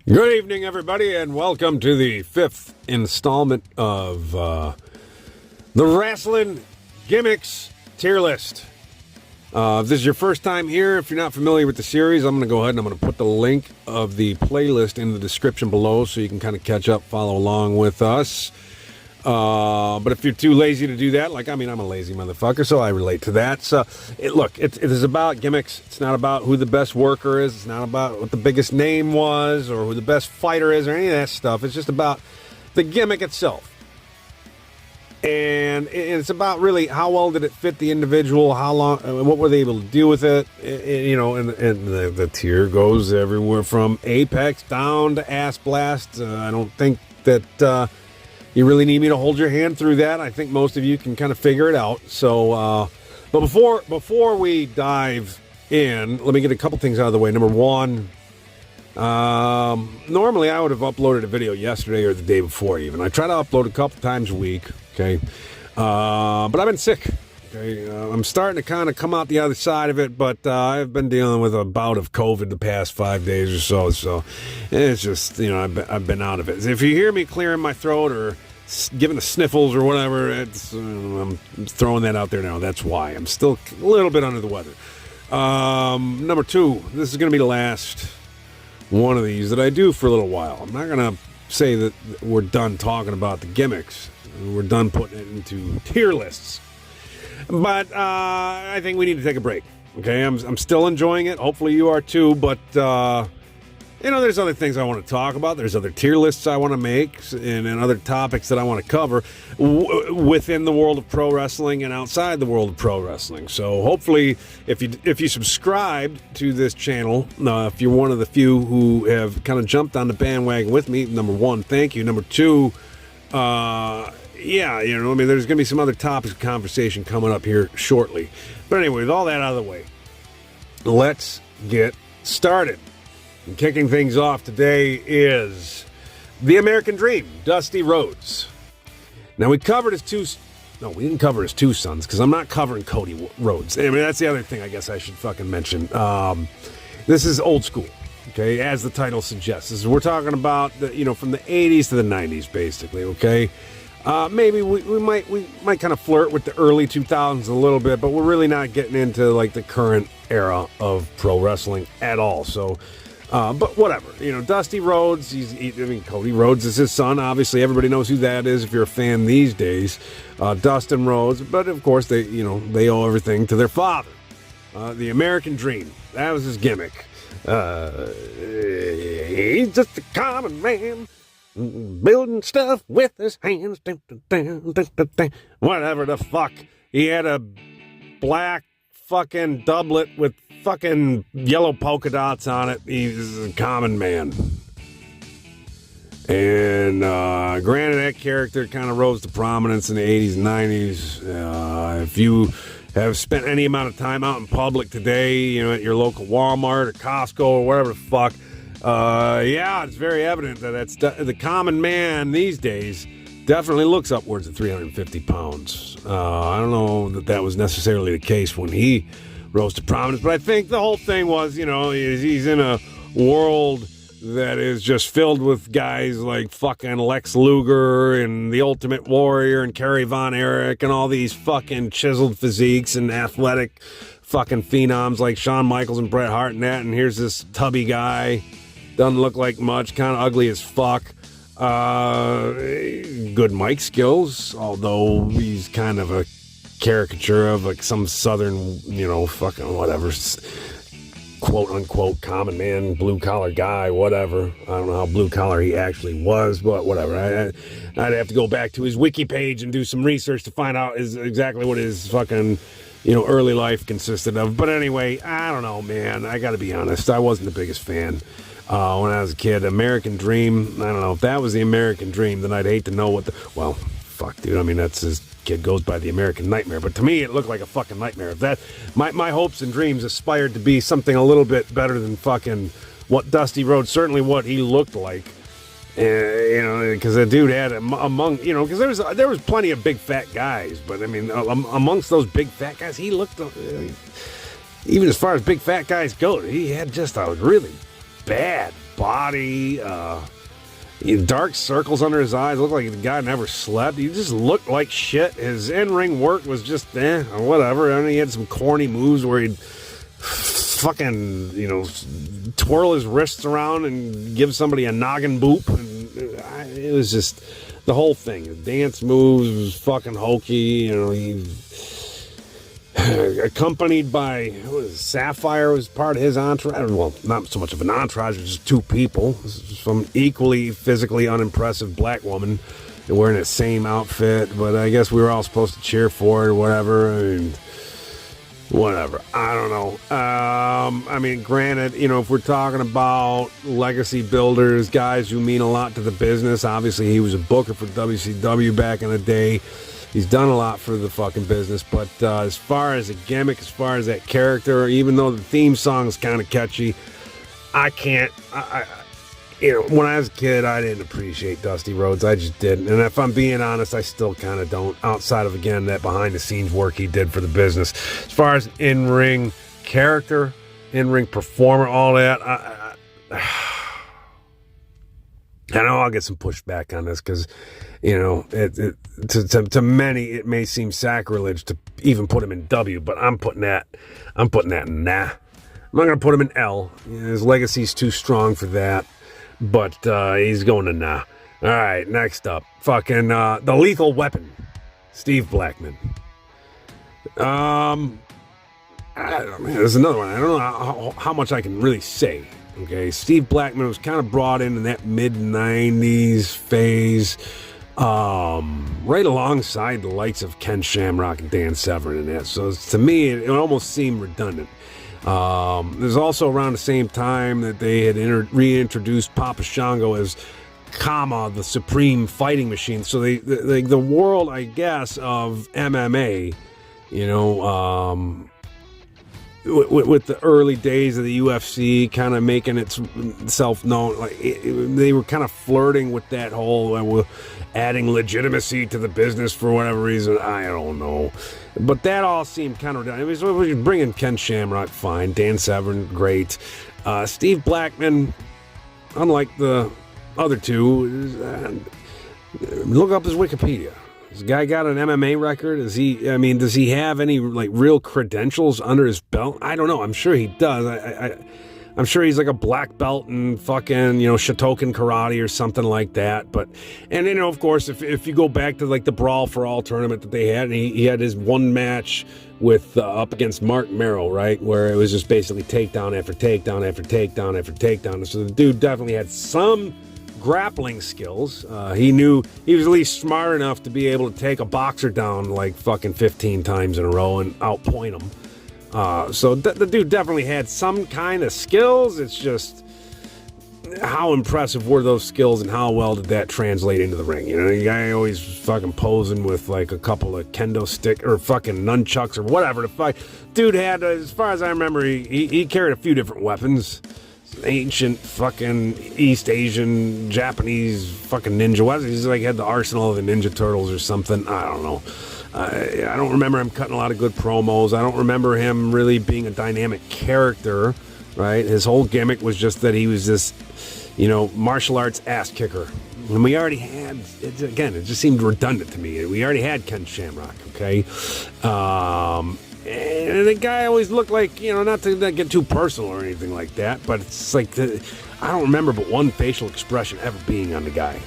Good evening, everybody, and welcome to the fifth installment of the Wrestling Gimmicks Tier List. If this is your first time here, if you're not familiar with the series, I'm going to go ahead and I'm going to put the link of the playlist in the description below so you can kind of catch up, follow along with us. But if you're too lazy to do that, I'm a lazy motherfucker, so I relate to that. So, it is about gimmicks. It's not about who the best worker is. It's not about what the biggest name was or who the best fighter is or any of that stuff. It's just about the gimmick itself. And it's about really how well did it fit the individual, how long, what were they able to do with it, and the tier goes everywhere from Apex down to Ass Blast. I don't think that... you really need me to hold your hand through that. I think most of you can kind of figure it out. So, but before we dive in, let me get a couple things out of the way. Number one, normally I would have uploaded a video yesterday or the day before even. I try to upload a couple times a week, okay? But I've been sick, okay? I'm starting to kind of come out the other side of it, but I've been dealing with a bout of COVID the past 5 days or so. So it's just, I've been out of it. If you hear me clearing my throat or giving the sniffles or whatever, I'm throwing that out there now. That's why. I'm still a little bit under the weather. Number two, this is going to be the last one of these that I do for a little while. I'm not going to say that we're done talking about the gimmicks. We're done putting it into tier lists. But I think we need to take a break. Okay, I'm still enjoying it. Hopefully you are too. But there's other things I want to talk about. There's other tier lists I want to make, and other topics that I want to cover within the world of pro wrestling and outside the world of pro wrestling. So hopefully, if you subscribed to this channel, if you're one of the few who have kind of jumped on the bandwagon with me, number one, thank you. Number two, there's going to be some other topics of conversation coming up here shortly. But anyway, with all that out of the way, let's get started. And kicking things off today is the American Dream, Dusty Rhodes. Now, we covered his two... No, we didn't cover his two sons, because I'm not covering Cody Rhodes. I mean, that's the other thing I guess I should fucking mention. This is old school, okay, as the title suggests. We're talking about, from the 80s to the 90s, basically, okay? Maybe we might kind of flirt with the early 2000s a little bit, but we're really not getting into, the current era of pro wrestling at all, so... but whatever, Dusty Rhodes, Cody Rhodes is his son. Obviously, everybody knows who that is if you're a fan these days. Dustin Rhodes, but of course, they owe everything to their father. The American Dream, that was his gimmick. He's just a common man, building stuff with his hands. Whatever the fuck. He had a black fucking doublet with fucking yellow polka dots on it. He's a common man. And granted, that character kind of rose to prominence in the 80s and 90s. If you have spent any amount of time out in public today, at your local Walmart or Costco or whatever the fuck, it's very evident that that's the common man these days definitely looks upwards of 350 pounds. I don't know that was necessarily the case when he rose to prominence, but I think the whole thing was, he's in a world that is just filled with guys like fucking Lex Luger and the Ultimate Warrior and Kerry Von Erich and all these fucking chiseled physiques and athletic fucking phenoms like Shawn Michaels and Bret Hart and that, and here's this tubby guy, doesn't look like much, kind of ugly as fuck. Good mic skills, although he's kind of a caricature of some southern, fucking whatever, quote unquote common man, blue collar guy, whatever. I don't know how blue collar he actually was, but whatever. I'd have to go back to his wiki page and do some research to find out exactly what his fucking, early life consisted of. But anyway, I don't know, man. I got to be honest. I wasn't the biggest fan when I was a kid. American Dream. I don't know if that was the American Dream. Then I'd hate to know what fuck, dude. I mean, that's his kid goes by the American Nightmare, but to me it looked like a fucking nightmare. If that my hopes and dreams aspired to be something a little bit better than fucking what Dusty Rhodes, certainly what he looked like, because the dude had because there was plenty of big fat guys, but I mean amongst those big fat guys, he looked even as far as big fat guys go, he had just a really bad body, dark circles under his eyes. Looked like the guy never slept. He just looked like shit. His in-ring work was just whatever. I mean, he had some corny moves where he'd fucking, twirl his wrists around and give somebody a noggin boop. And it was just the whole thing. The dance moves was fucking hokey. He accompanied by Sapphire was part of his entourage. Well, not so much of an entourage, but just two people. Some equally physically unimpressive black woman wearing the same outfit, but I guess we were all supposed to cheer for it or whatever. I mean, whatever. I don't know. Granted, if we're talking about legacy builders, guys who mean a lot to the business, obviously he was a booker for WCW back in the day. He's done a lot for the fucking business, but as far as a gimmick, as far as that character, even though the theme song is kind of catchy, I can't. When I was a kid, I didn't appreciate Dusty Rhodes. I just didn't. And if I'm being honest, I still kind of don't, outside of, again, that behind-the-scenes work he did for the business. As far as in-ring character, in-ring performer, all that, I know I'll get some pushback on this because, to many it may seem sacrilege to even put him in W, but I'm putting that in nah. I'm not gonna put him in L. His legacy's too strong for that, but he's going to nah. All right, next up, fucking the Lethal Weapon, Steve Blackman. There's another one. I don't know how much I can really say. Okay, Steve Blackman was kind of brought in that mid-90s phase, right alongside the likes of Ken Shamrock and Dan Severn and that. So to me, it almost seemed redundant. There's also around the same time that they had reintroduced Papa Shango as Kama, the supreme fighting machine. So the world, I guess, of MMA, with the early days of the UFC kind of making itself known, they were kind of flirting with that whole adding legitimacy to the business for whatever reason. I don't know, but that all seemed kind of redundant. We bring in Ken Shamrock, fine. Dan Severn, great. Steve Blackman, unlike the other two, look up his Wikipedia. This guy got an MMA record? Does he have any real credentials under his belt? I don't know. I'm sure he does. I'm sure he's like a black belt in fucking, Shotokan karate or something like that. But, and of course, if you go back to the Brawl for All tournament that they had, and he had his one match with up against Mark Merrill, right, where it was just basically takedown after takedown after takedown after takedown. So the dude definitely had some grappling skills. He knew he was at least smart enough to be able to take a boxer down fucking 15 times in a row and outpoint him. So the dude definitely had some kind of skills. It's just how impressive were those skills and how well did that translate into the ring? The guy always fucking posing with a couple of kendo stick or fucking nunchucks or whatever to fight. Dude had, as far as I remember, he carried a few different weapons. Ancient fucking East Asian Japanese fucking ninja weapons. He's had the arsenal of the Ninja Turtles or something. I don't know. I don't remember him cutting a lot of good promos. I don't remember him really being a dynamic character, right? His whole gimmick was just that he was this, martial arts ass kicker. And we already had, it just seemed redundant to me. We already had Ken Shamrock, okay? And the guy always looked like, not to get too personal or anything like that, but it's I don't remember but one facial expression ever being on the guy.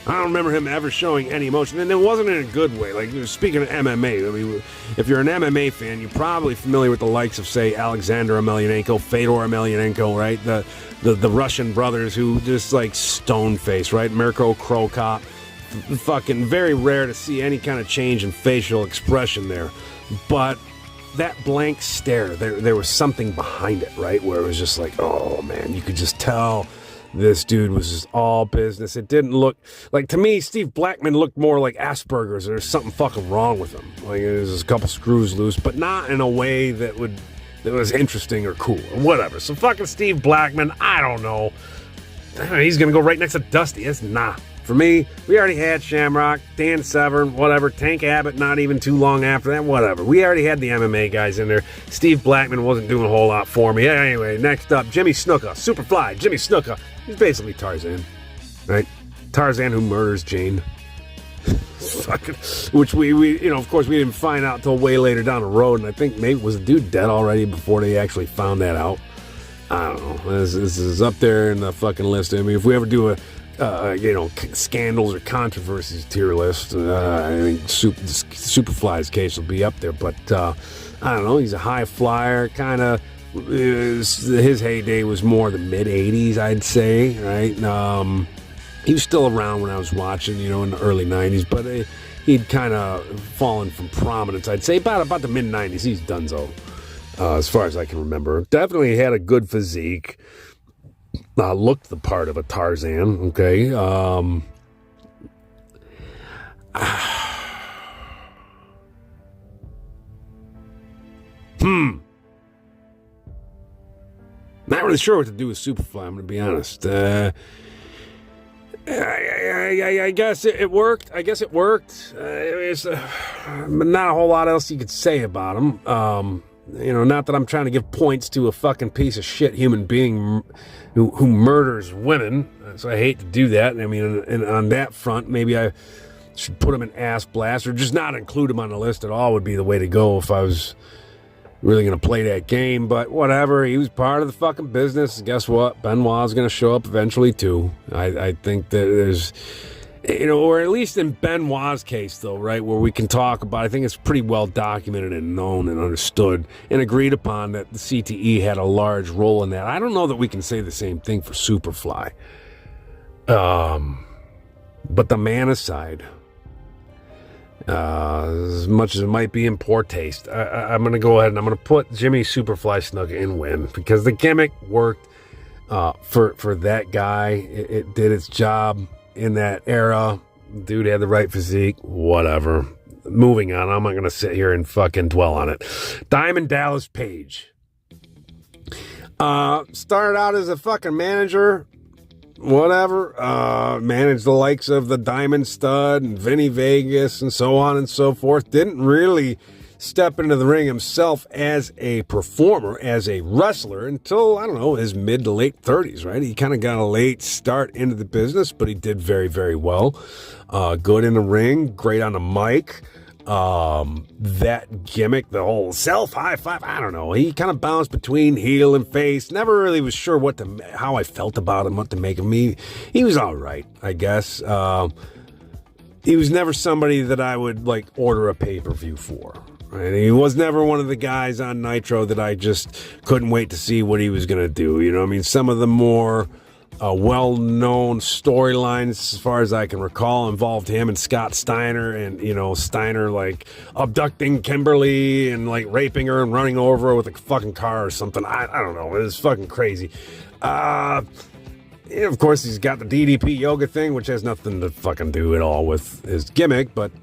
I don't remember him ever showing any emotion, and it wasn't in a good way. Speaking of MMA, if you're an MMA fan, you're probably familiar with the likes of, say, Alexander Emelianenko, Fedor Emelianenko, right? The Russian brothers who just stone-faced, right? Mirko Cro Cop. Fucking very rare to see any kind of change in facial expression there. But that blank stare, there was something behind it, right? Where it was just oh man, you could just tell this dude was just all business. It didn't look to me, Steve Blackman looked more like Asperger's. There's something fucking wrong with him. There's a couple screws loose, but not in a way that was interesting or cool or whatever. So fucking Steve Blackman, I don't know. He's gonna go right next to Dusty. It's nah. For me, we already had Shamrock, Dan Severn, whatever, Tank Abbott not even too long after that, whatever. We already had the MMA guys in there. Steve Blackman wasn't doing a whole lot for me. Anyway, next up, Jimmy Snuka, Superfly, Jimmy Snuka. He's basically Tarzan, right? Tarzan who murders Jane. Fucking, which we of course we didn't find out until way later down the road, and I think maybe was the dude dead already before they actually found that out. I don't know. This is up there in the fucking list. I mean, if we ever do a scandals or controversies tier list, I think Superfly's case will be up there. But I don't know. He's a high flyer, kind of. His heyday was more the mid '80s, I'd say. Right. He was still around when I was watching, in the early 90s, but he'd kind of fallen from prominence, I'd say. About the mid-90s, he's donezo, as far as I can remember. Definitely had a good physique. Looked the part of a Tarzan, okay? Not really sure what to do with Superfly, I'm going to be honest. I guess it worked. I guess it worked. It's not a whole lot else you could say about him. Not that I'm trying to give points to a fucking piece of shit human being who murders women. So I hate to do that. I mean, and on that front, maybe I should put him in ass blast or just not include him on the list at all would be the way to go if I was really going to play that game, but whatever. He was part of the fucking business. Guess what? Benoit's going to show up eventually too. I think that there's, or at least in Benoit's case though, right, where we can talk about, I think it's pretty well documented and known and understood and agreed upon that the CTE had a large role in that. I don't know that we can say the same thing for Superfly. But the man aside, as much as it might be in poor taste, I'm going to go ahead and I'm going to put Jimmy Superfly Snuka in win because the gimmick worked for that guy. It did its job in that era. Dude had the right physique, whatever. Moving on, I'm not going to sit here and fucking dwell on it. Diamond Dallas Page. Started out as a fucking manager. Whatever, managed the likes of the Diamond Stud and Vinny Vegas and so on and so forth. Didn't really step into the ring himself as a performer, as a wrestler until, I don't know, his mid to late 30s, right? He kind of got a late start into the business, but he did very, very well. Good in the ring, great on the mic. That gimmick, the whole self high five, I don't know. He kind of bounced between heel and face. Never really was sure how I felt about him, what to make of me. He was all right, I guess. He was never somebody that I would like order a pay-per-view for. Right? He was never one of the guys on Nitro that I just couldn't wait to see what he was going to do. I mean, some of the more well-known storylines, as far as I can recall, involved him and Scott Steiner, and Steiner like abducting Kimberly and like raping her and running over her with a fucking car or something. I don't know. It was fucking crazy. Of course, he's got the DDP yoga thing, which has nothing to fucking do at all with his gimmick. But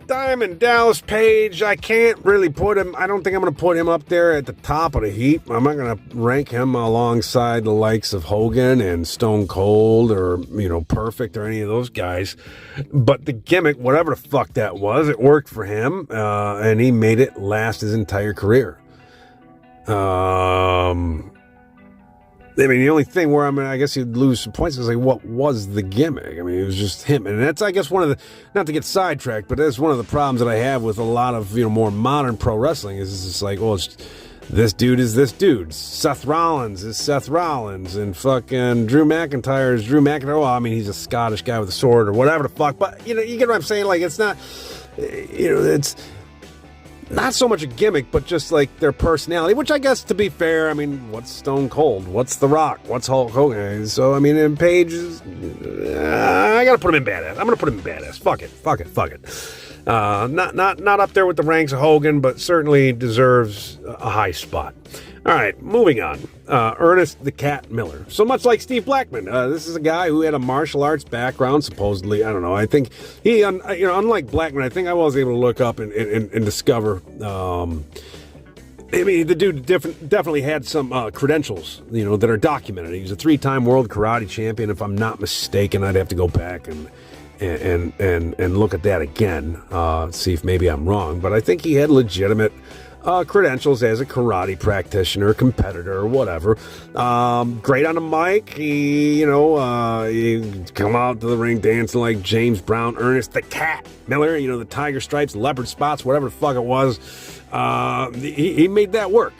Diamond Dallas Page, I can't really put him. I don't think I'm going to put him up there at the top of the heap. I'm not going to rank him alongside the likes of Hogan and Stone Cold or, Perfect or any of those guys. But the gimmick, whatever the fuck that was, it worked for him, and he made it last his entire career. I mean, the only thing where I guess you'd lose some points is like, what was the gimmick? I mean, it was just him. And that's, I guess, one of the, not to get sidetracked, but that's one of the problems that I have with a lot of, more modern pro wrestling is it's just like, well, this dude is this dude. Seth Rollins is Seth Rollins, and fucking Drew McIntyre is Drew McIntyre. Well, I mean, he's a Scottish guy with a sword or whatever the fuck, but, you get what I'm saying? Like, it's not, it's not so much a gimmick, but just like their personality, which I guess, to be fair, I mean, what's Stone Cold? What's The Rock? What's Hulk Hogan? So, I mean, in Page, I gotta put him in badass. I'm gonna put him in badass. Fuck it. Not up there with the ranks of Hogan, but certainly deserves a high spot. All right, moving on. Ernest the Cat Miller. So much like Steve Blackman, this is a guy who had a martial arts background, supposedly. I don't know. I think he, unlike Blackman, I think I was able to look up and discover I mean, the dude definitely had some credentials, that are documented. He was a 3-time world karate champion. If I'm not mistaken, I'd have to go back and look at that again, see if maybe I'm wrong. But I think he had legitimate credentials as a karate practitioner, competitor, or whatever. Great on the mic. He come out to the ring dancing like James Brown, Ernest the Cat Miller, the tiger stripes, leopard spots, whatever the fuck it was. He made that work.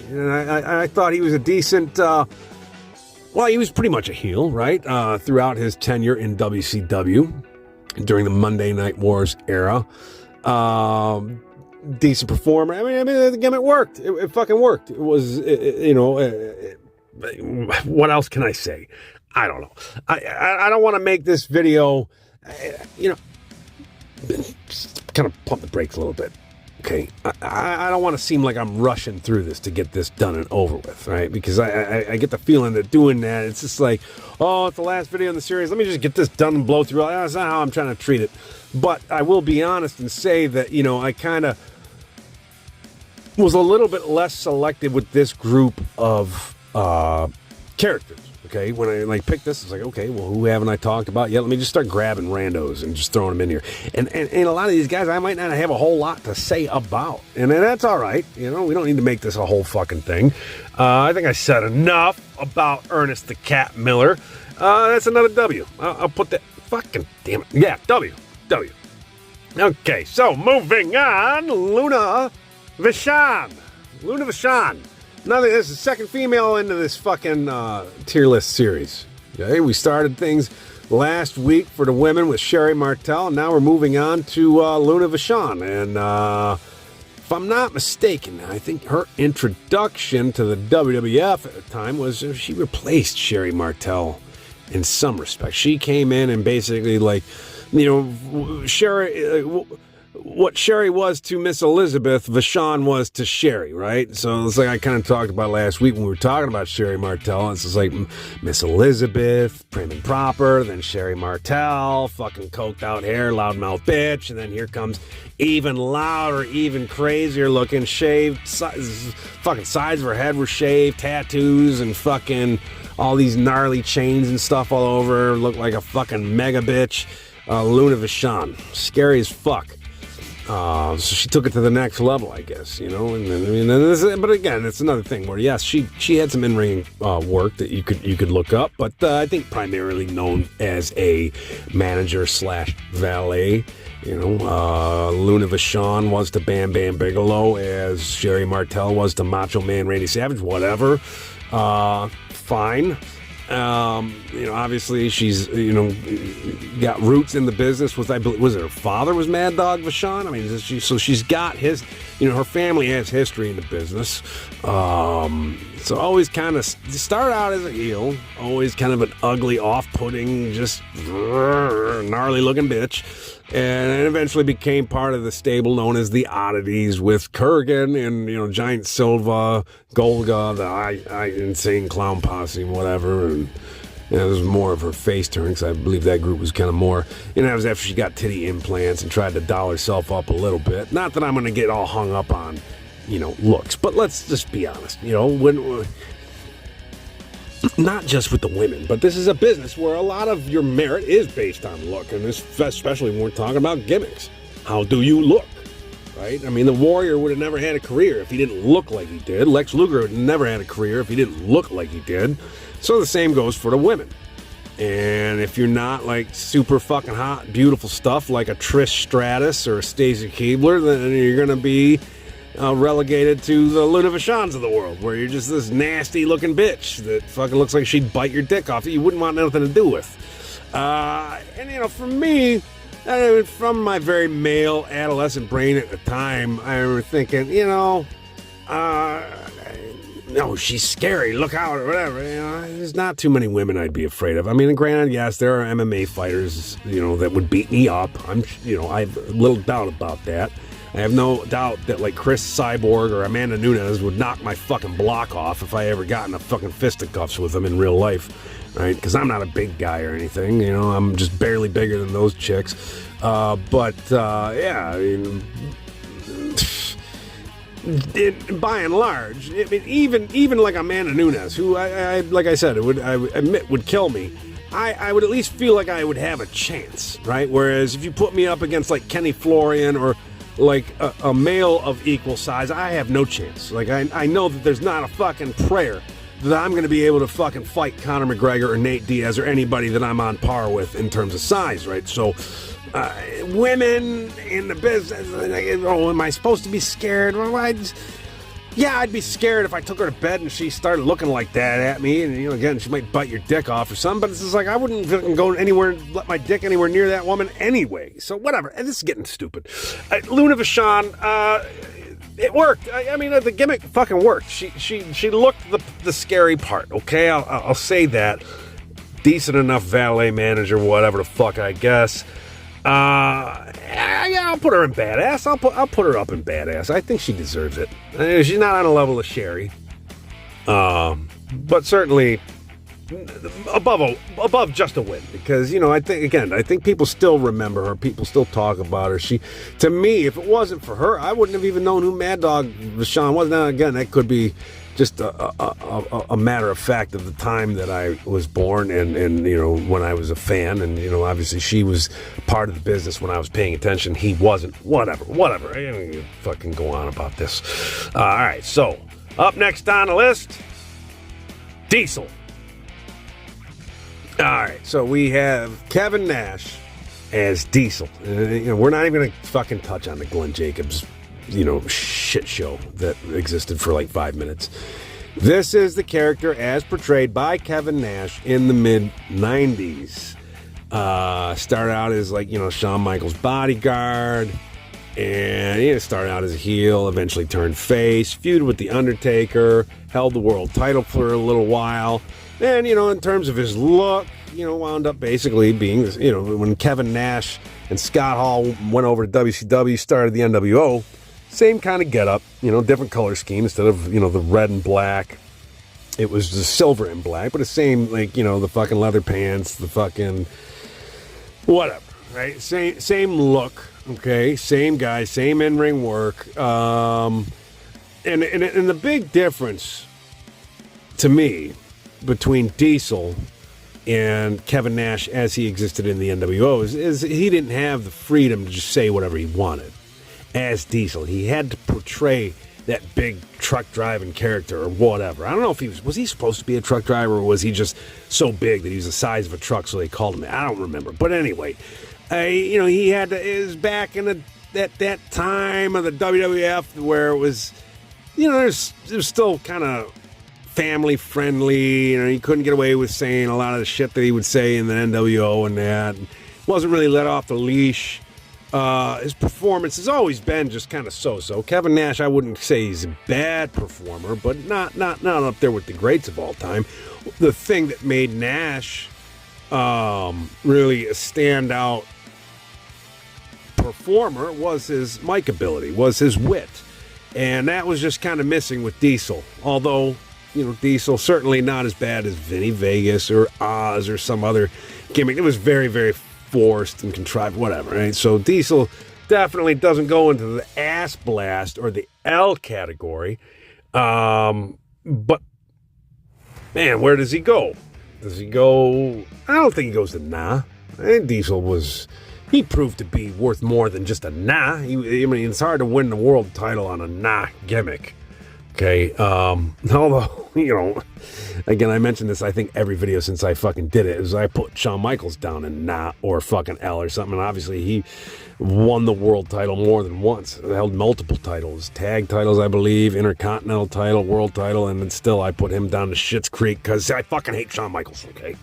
And I thought he was a decent... he was pretty much a heel, right? Throughout his tenure in WCW during the Monday Night Wars era. Decent performer. I mean, the gimmick worked. It fucking worked. It was, what else can I say? I don't know. I don't want to make this video, kind of pump the brakes a little bit. Okay, I don't want to seem like I'm rushing through this to get this done and over with, right? Because I get the feeling that doing that, it's just like, it's the last video in the series. Let me just get this done and blow through. That's not how I'm trying to treat it. But I will be honest and say that, I kind of was a little bit less selective with this group of characters. Okay, when I picked this, it's like, okay, well, who haven't I talked about yet? Let me just start grabbing randos and just throwing them in here. And a lot of these guys, I might not have a whole lot to say about. And that's all right. We don't need to make this a whole fucking thing. I think I said enough about Ernest the Cat Miller. That's another W. I'll put that. Fucking damn it. Yeah, W. Okay, so moving on. Luna Vachon. Now, this is the second female into this fucking tier list series. Okay, we started things last week for the women with Sherry Martel, and now we're moving on to Luna Vachon. And if I'm not mistaken, I think her introduction to the WWF at the time was she replaced Sherry Martel in some respect. She came in and basically, Sherry... what Sherry was to Miss Elizabeth, Vachon was to Sherry, right? So it's like I kind of talked about last week when we were talking about Sherry Martel. It's just like Miss Elizabeth, prim and proper, then Sherry Martel, fucking coked out hair, loudmouth bitch, and then here comes even louder, even crazier looking, shaved, fucking sides of her head were shaved, tattoos, and fucking all these gnarly chains and stuff all over her, looked like a fucking mega bitch. Luna Vachon, scary as fuck. So she took it to the next level, I guess, but again, it's another thing where, yes, she had some in-ring work that you could look up, but I think primarily known as a manager / valet. Luna Vachon was to Bam Bam Bigelow as Sherry Martel was to Macho Man Randy Savage, whatever. Fine. Obviously she's, got roots in the business with, I believe, was it her father was Mad Dog Vachon? I mean, so she's got his, her family has history in the business. So always kind of start out as a heel, always kind of an ugly, off-putting, just gnarly looking bitch. And eventually became part of the stable known as the Oddities with Kurgan and, Giant Silva, Golga, the Insane Clown Posse, whatever. And it was more of her face turn because I believe that group was kind of more, that was after she got titty implants and tried to doll herself up a little bit. Not that I'm going to get all hung up on, looks, but let's just be honest, when... Not just with the women, but this is a business where a lot of your merit is based on look, and especially when we're talking about gimmicks. How do you look, right? I mean, the Warrior would have never had a career if he didn't look like he did. Lex Luger would have never had a career if he didn't look like he did. So the same goes for the women. And if you're not like super fucking hot, beautiful stuff like a Trish Stratus or a Stacy Keibler, then you're going to be... relegated to the Luna Vachons of the world, where you're just this nasty looking bitch that fucking looks like she'd bite your dick off that you wouldn't want nothing to do with. For me, from my very male adolescent brain at the time, I remember thinking, no, she's scary, look out, or whatever. There's not too many women I'd be afraid of. I mean, granted, yes, there are MMA fighters, that would beat me up. I have little doubt about that. I have no doubt that, like, Chris Cyborg or Amanda Nunes would knock my fucking block off if I ever got in a fucking fisticuffs with them in real life, right? Because I'm not a big guy or anything, I'm just barely bigger than those chicks. Yeah, I mean, by and large, I mean, even like Amanda Nunes, who I like I said, I admit would kill me. I would at least feel like I would have a chance, right? Whereas if you put me up against like Kenny Florian or like a male of equal size, I have no chance. Like I know that there's not a fucking prayer that I'm going to be able to fucking fight Conor McGregor or Nate Diaz or anybody that I'm on par with in terms of size, right? So women in the business, oh, am I supposed to be scared? Well, I'd be scared if I took her to bed and she started looking like that at me, and again, she might bite your dick off or something. But it's just like I wouldn't go anywhere, let my dick anywhere near that woman anyway. So whatever. This is getting stupid. Luna Vachon, it worked. I mean, the gimmick fucking worked. She looked the scary part. Okay, I'll say that. Decent enough valet manager, whatever the fuck, I guess. Yeah, I'll put her in badass. I'll put her up in badass. I think she deserves it. She's not on a level of Sherry, but certainly above just a win, because I think people still remember her. People still talk about her. To me, if it wasn't for her, I wouldn't have even known who Mad Dog Vachon was. Now again, that could be just a matter of fact of the time that I was born and when I was a fan, and obviously she was part of the business when I was paying attention. He wasn't. Whatever. I ain't gonna fucking go on about this. All right, so up next on the list, Diesel. All right, so we have Kevin Nash as Diesel. We're not even gonna fucking touch on the Glenn Jacobs shit show that existed for like 5 minutes. This is the character as portrayed by Kevin Nash in the mid-90s. Started out as like, Shawn Michaels' bodyguard, and he started out as a heel, eventually turned face, feuded with The Undertaker, held the world title for a little while, and, in terms of his look, wound up basically being, when Kevin Nash and Scott Hall went over to WCW, started the NWO, same kind of getup, different color scheme. Instead of, the red and black, it was the silver and black, but the same, like, the fucking leather pants, the fucking whatever, right? Same look, okay? Same guy, same in-ring work. And the big difference to me between Diesel and Kevin Nash as he existed in the NWO is he didn't have the freedom to just say whatever he wanted. As Diesel, he had to portray that big truck driving character or whatever. I don't know if was he supposed to be a truck driver, or was he just so big that he was the size of a truck, so they called him that? I don't remember. But anyway, he had to. It was back in that time of the WWF where it was, it was still kind of family friendly. He couldn't get away with saying a lot of the shit that he would say in the NWO and that. Wasn't really let off the leash. His performance has always been just kind of so-so. Kevin Nash, I wouldn't say he's a bad performer, but not up there with the greats of all time. The thing that made Nash really a standout performer was his mic ability, was his wit, and that was just kind of missing with Diesel. Although, Diesel certainly not as bad as Vinny Vegas or Oz or some other gimmick. It was very, very forced and contrived, whatever, right? So Diesel definitely doesn't go into the ass blast or the L category. But, man, where does he go? Does he go... I don't think he goes to nah. I think Diesel he proved to be worth more than just a nah. It's hard to win the world title on a nah gimmick. Okay, although, again, I mentioned this, I think, every video since I fucking did it, is I put Shawn Michaels down in nah or fucking L or something, and obviously he won the world title more than once, held multiple titles, tag titles, I believe, intercontinental title, world title, and then still I put him down to Schitt's Creek, because I fucking hate Shawn Michaels, okay?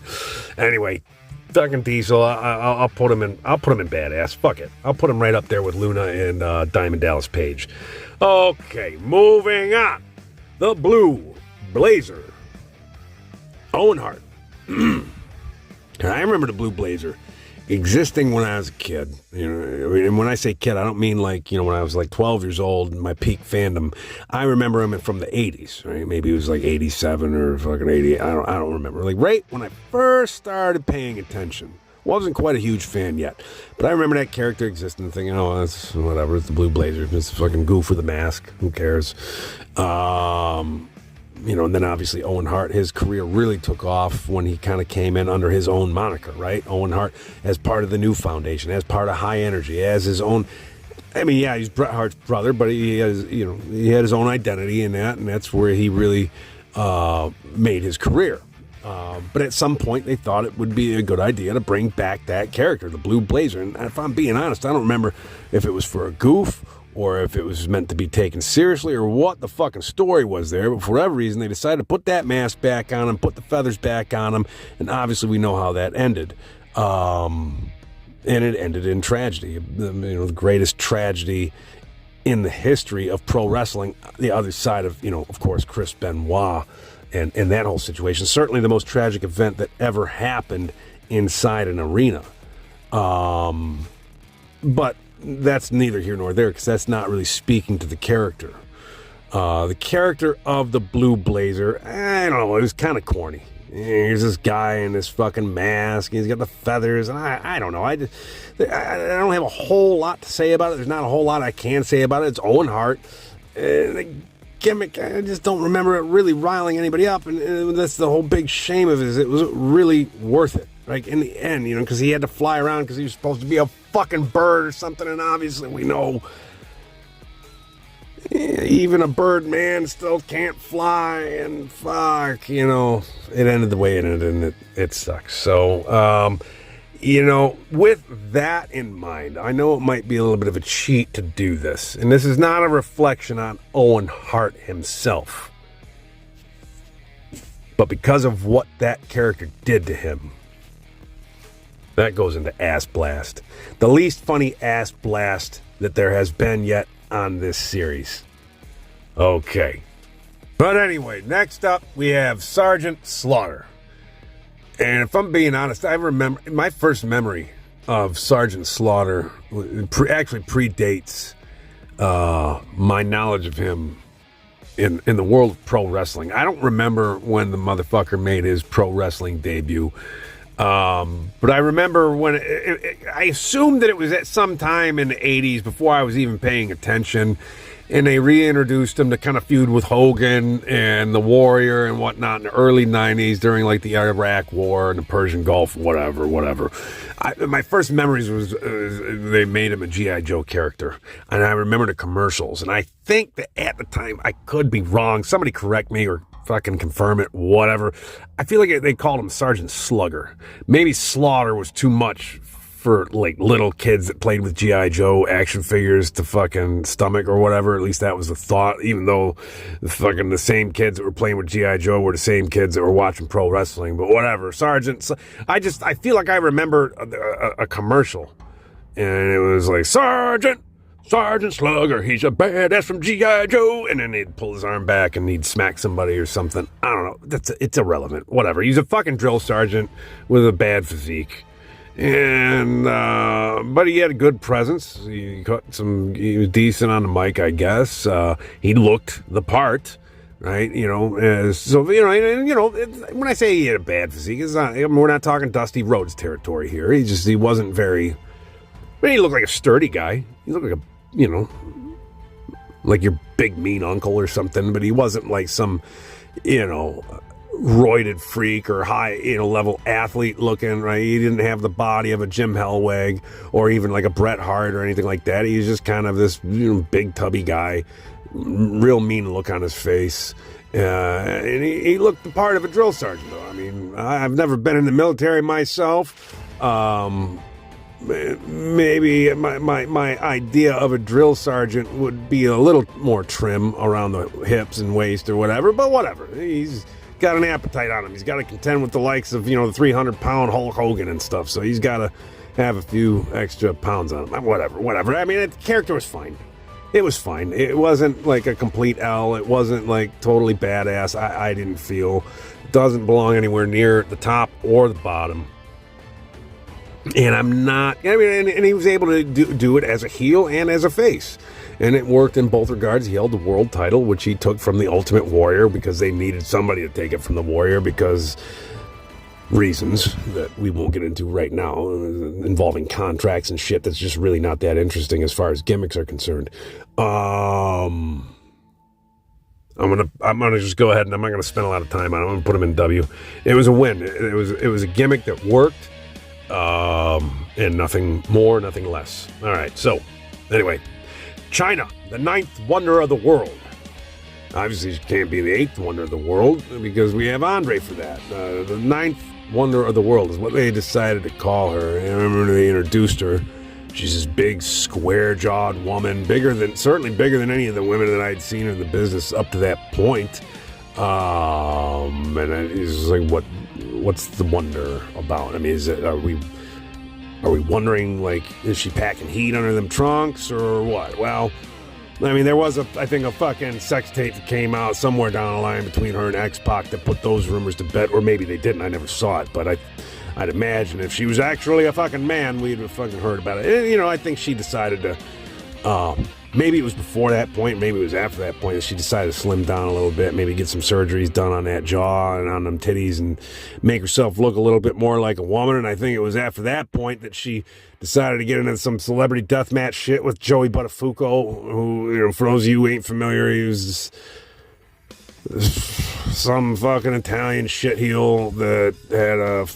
Anyway, fucking Diesel, I'll put him in badass, fuck it, I'll put him right up there with Luna and Diamond Dallas Page. Okay, moving on. The Blue Blazer. Owen Hart. I remember the Blue Blazer existing when I was a kid. And when I say kid, I don't mean like, when I was like 12 years old in my peak fandom. I remember him from the 80s, right? Maybe it was like 87 or fucking 88. I don't remember. Like right when I first started paying attention Wasn't quite a huge fan yet. But I remember that character existing, thinking, oh, that's whatever. It's the Blue Blazer. It's a fucking goof with a mask. Who cares? And then obviously Owen Hart, his career really took off when he kind of came in under his own moniker, right? Owen Hart as part of the New Foundation, as part of High Energy, as his own. I mean, yeah, he's Bret Hart's brother, but he had his own identity in that, and that's where he really made his career. But at some point, they thought it would be a good idea to bring back that character, the Blue Blazer. And if I'm being honest, I don't remember if it was for a goof or if it was meant to be taken seriously or what the fucking story was there. But for whatever reason, they decided to put that mask back on him, put the feathers back on him, and obviously we know how that ended. And it ended in tragedy, the greatest tragedy in the history of pro wrestling. The other side of, of course, Chris Benoit and that whole situation. Certainly the most tragic event that ever happened inside an arena. But that's neither here nor there, because that's not really speaking to the character. The character of the Blue Blazer, I don't know, it was kind of corny. Here's this guy in this fucking mask. He's got the feathers, and I don't know. I don't have a whole lot to say about it. There's not a whole lot I can say about it. It's Owen Hart. The gimmick, I just don't remember it really riling anybody up, and that's the whole big shame of it. Is it was really worth it? Like in the end, because he had to fly around because he was supposed to be a fucking bird or something, and obviously we know even a bird man still can't fly, and fuck, it ended the way it ended, and it sucks. So, with that in mind, I know it might be a little bit of a cheat to do this, and this is not a reflection on Owen Hart himself, but because of what that character did to him. That goes into Ass Blast. The least funny ass blast that there has been yet on this series. Okay. But anyway, next up we have Sergeant Slaughter. And if I'm being honest, I remember my first memory of Sergeant Slaughter actually predates my knowledge of him in the world of pro wrestling. I don't remember when the motherfucker made his pro wrestling debut. But I remember when I assumed that it was at some time in the 80s before I was even paying attention, and they reintroduced him to kind of feud with Hogan and the Warrior and whatnot in the early 90s during like the Iraq War and the Persian Gulf, whatever. My first memories was they made him a G.I. Joe character, and I remember the commercials, and I think that at the time, I could be wrong, somebody correct me or fucking confirm it, whatever. I feel like they called him Sergeant Slugger. Maybe Slaughter was too much for like little kids that played with G.I. Joe action figures to fucking stomach or whatever. At least that was the thought, even though the same kids that were playing with G.I. Joe were the same kids that were watching pro wrestling. But whatever. Sergeant, I feel like I remember a commercial, and it was like, Sergeant Slugger, he's a badass from G.I. Joe. And then he'd pull his arm back and he'd smack somebody or something. I don't know. It's irrelevant. Whatever. He's a fucking drill sergeant with a bad physique. And, but he had a good presence. He was decent on the mic, I guess. He looked the part, right? When I say he had a bad physique, we're not talking Dusty Rhodes territory here. He wasn't very, but he looked like a sturdy guy. He looked like like your big mean uncle or something, but he wasn't like some, roided freak or high, level athlete looking, right? He didn't have the body of a Jim Hellwig or even like a Bret Hart or anything like that. He was just kind of this, big tubby guy, real mean look on his face. And he looked the part of a drill sergeant, though. I mean, I've never been in the military myself. Maybe my idea of a drill sergeant would be a little more trim around the hips and waist or whatever, but whatever. He's got an appetite on him. He's got to contend with the likes of, the 300-pound Hulk Hogan and stuff, so he's got to have a few extra pounds on him. Whatever. I mean, the character was fine. It was fine. It wasn't like a complete L. It wasn't like totally badass. I didn't feel. It doesn't belong anywhere near the top or the bottom. And and he was able to do it as a heel and as a face. And it worked in both regards. He held the world title, which he took from the Ultimate Warrior because they needed somebody to take it from the Warrior because reasons that we won't get into right now, involving contracts and shit that's just really not that interesting as far as gimmicks are concerned. I'm gonna just go ahead and I'm not gonna spend a lot of time on it. I'm gonna put them in W. It was a win. It was a gimmick that worked, and nothing more, nothing less. All right. So anyway, China, the 9th wonder of the world. Obviously, she can't be the 8th wonder of the world because we have Andre for that. The 9th wonder of the world is what they decided to call her. I remember they introduced her. She's this big, square-jawed woman, certainly bigger than any of the women that I'd seen in the business up to that point. And it's like, what's the wonder about? I mean, are we wondering, like, is she packing heat under them trunks or what? Well, I mean, there was I think a fucking sex tape that came out somewhere down the line between her and X-Pac that put those rumors to bed, or maybe they didn't. I never saw it, but I'd imagine if she was actually a fucking man, we'd have fucking heard about it. And, I think she decided to, maybe it was before that point, maybe it was after that point that she decided to slim down a little bit, maybe get some surgeries done on that jaw and on them titties and make herself look a little bit more like a woman. And I think it was after that point that she decided to get into some celebrity deathmatch shit with Joey Buttafuoco, who, for those of you who ain't familiar, he was some fucking Italian shitheel that had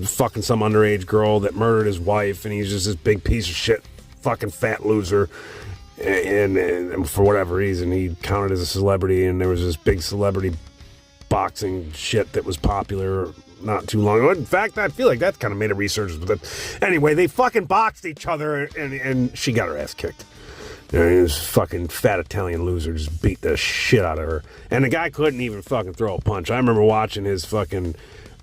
fucking some underage girl that murdered his wife, and he's just this big piece of shit, fucking fat loser. And for whatever reason, he counted as a celebrity, and there was this big celebrity boxing shit that was popular not too long ago. In fact, I feel like that kind of made a resurgence with it. Anyway, they fucking boxed each other, and she got her ass kicked. This fucking fat Italian loser just beat the shit out of her. And the guy couldn't even fucking throw a punch. I remember watching his fucking,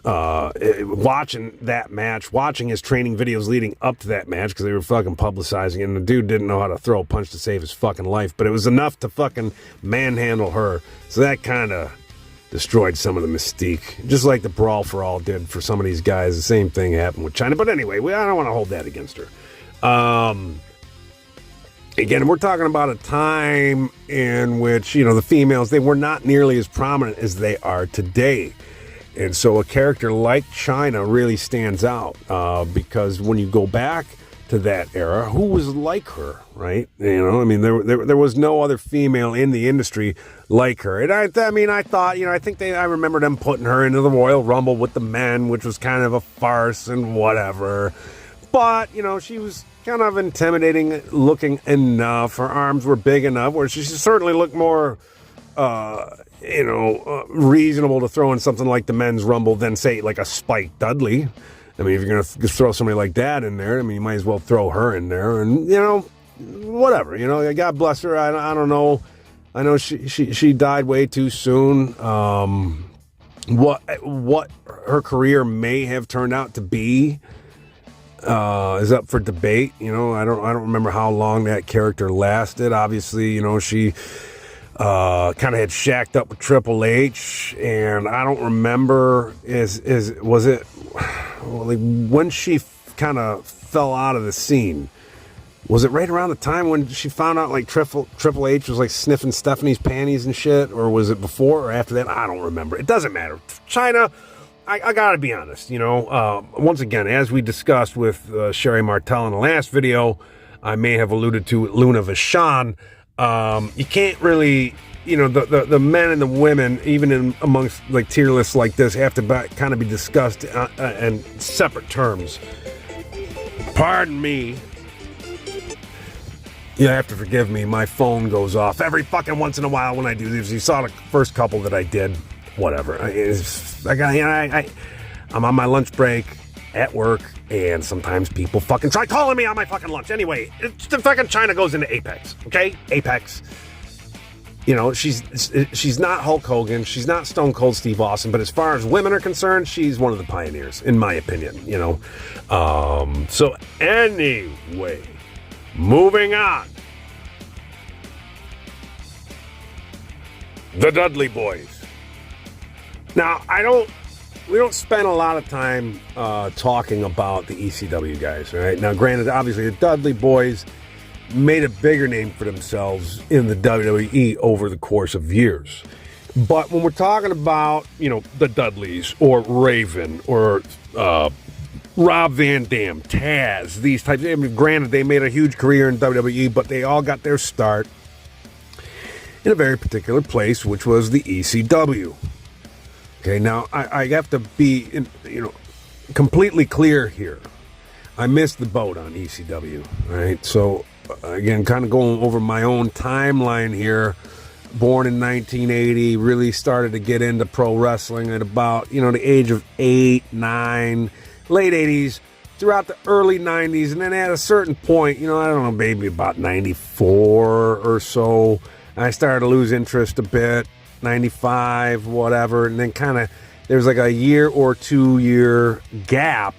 watching that match, watching his training videos leading up to that match because they were fucking publicizing it. And the dude didn't know how to throw a punch to save his fucking life. But it was enough to fucking manhandle her. So that kind of destroyed some of the mystique. Just like the Brawl for All did for some of these guys. The same thing happened with China. But anyway, I don't want to hold that against her. Again, we're talking about a time in which, the females, they were not nearly as prominent as they are today. And so a character like China really stands out because when you go back to that era, who was like her, right? I mean, there was no other female in the industry like her. And I thought, I remember them putting her into the Royal Rumble with the men, which was kind of a farce and whatever. But, she was kind of intimidating looking enough. Her arms were big enough where she certainly looked more, reasonable to throw in something like the men's rumble than, say, like a Spike Dudley. I mean, if you're going to throw somebody like that in there, I mean, you might as well throw her in there and, whatever, God bless her. I don't know. I know she died way too soon. What her career may have turned out to be, is up for debate. I don't remember how long that character lasted. Obviously, she kind of had shacked up with Triple H, and I don't remember was it like when she kind of fell out of the scene. Was it right around the time when she found out like Triple H was like sniffing Stephanie's panties and shit, or was it before or after that? I don't remember. It doesn't matter. China, I gotta be honest, once again, as we discussed with Sherry Martel in the last video, I may have alluded to Luna Vachon. You can't really, the men and the women, even amongst like tier lists like this, have to kind of be discussed in separate terms. Pardon me. You have to forgive me. My phone goes off every fucking once in a while when I do these. You saw the first couple that I did. Whatever. I'm on my lunch break at work, and sometimes people fucking try calling me on my fucking lunch. Anyway, the fucking China goes into Apex, okay? Apex. She's not Hulk Hogan. She's not Stone Cold Steve Austin. But as far as women are concerned, she's one of the pioneers, in my opinion. So anyway, moving on. The Dudley Boys. Now, we don't spend a lot of time talking about the ECW guys, right? Now, granted, obviously, the Dudley Boys made a bigger name for themselves in the WWE over the course of years. But when we're talking about, the Dudleys or Raven or Rob Van Dam, Taz, these types, granted, they made a huge career in WWE, but they all got their start in a very particular place, which was the ECW. Okay, now I have to be, completely clear here. I missed the boat on ECW, right? So, again, kind of going over my own timeline here. Born in 1980, really started to get into pro wrestling at about, the age of 8, 9, late 80s, throughout the early 90s. And then at a certain point, I don't know, maybe about 94 or so, I started to lose interest a bit, 95, whatever. And then kind of, there was like a year or 2 year gap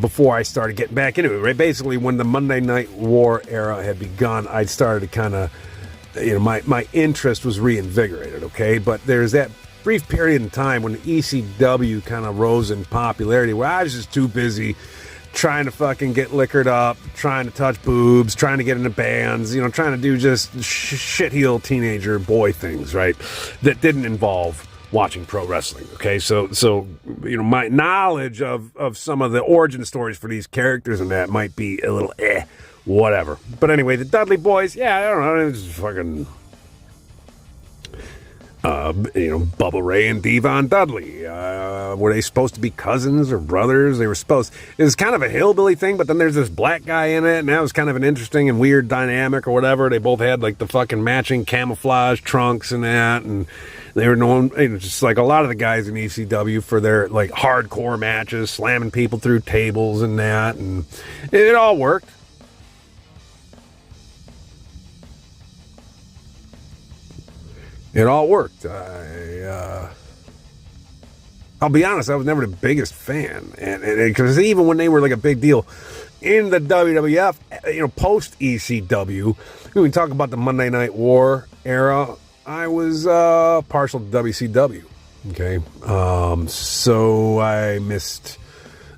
before I started getting back into it, right? Basically, when the Monday Night War era had begun, I started to kind of, my interest was reinvigorated, okay? But there's that brief period in time when the ECW kind of rose in popularity where I was just too busy trying to fucking get liquored up, trying to touch boobs, trying to get into bands, trying to do just shitheel teenager boy things, right? That didn't involve watching pro wrestling, okay? So my knowledge of some of the origin stories for these characters and that might be a little whatever. But anyway, the Dudley Boys, I don't know, it was fucking, Bubba Ray and Devon Dudley. Were they supposed to be cousins or brothers? It was kind of a hillbilly thing, but then there's this black guy in it, and that was kind of an interesting and weird dynamic or whatever. They both had like the fucking matching camouflage trunks and that, and they were known, just like a lot of the guys in ECW for their like hardcore matches, slamming people through tables and that, and it all worked. It all worked. I'll be honest, I was never the biggest fan. And because even when they were like a big deal in the WWF, post ECW, when we talk about the Monday Night War era, I was partial to WCW. Okay. So I missed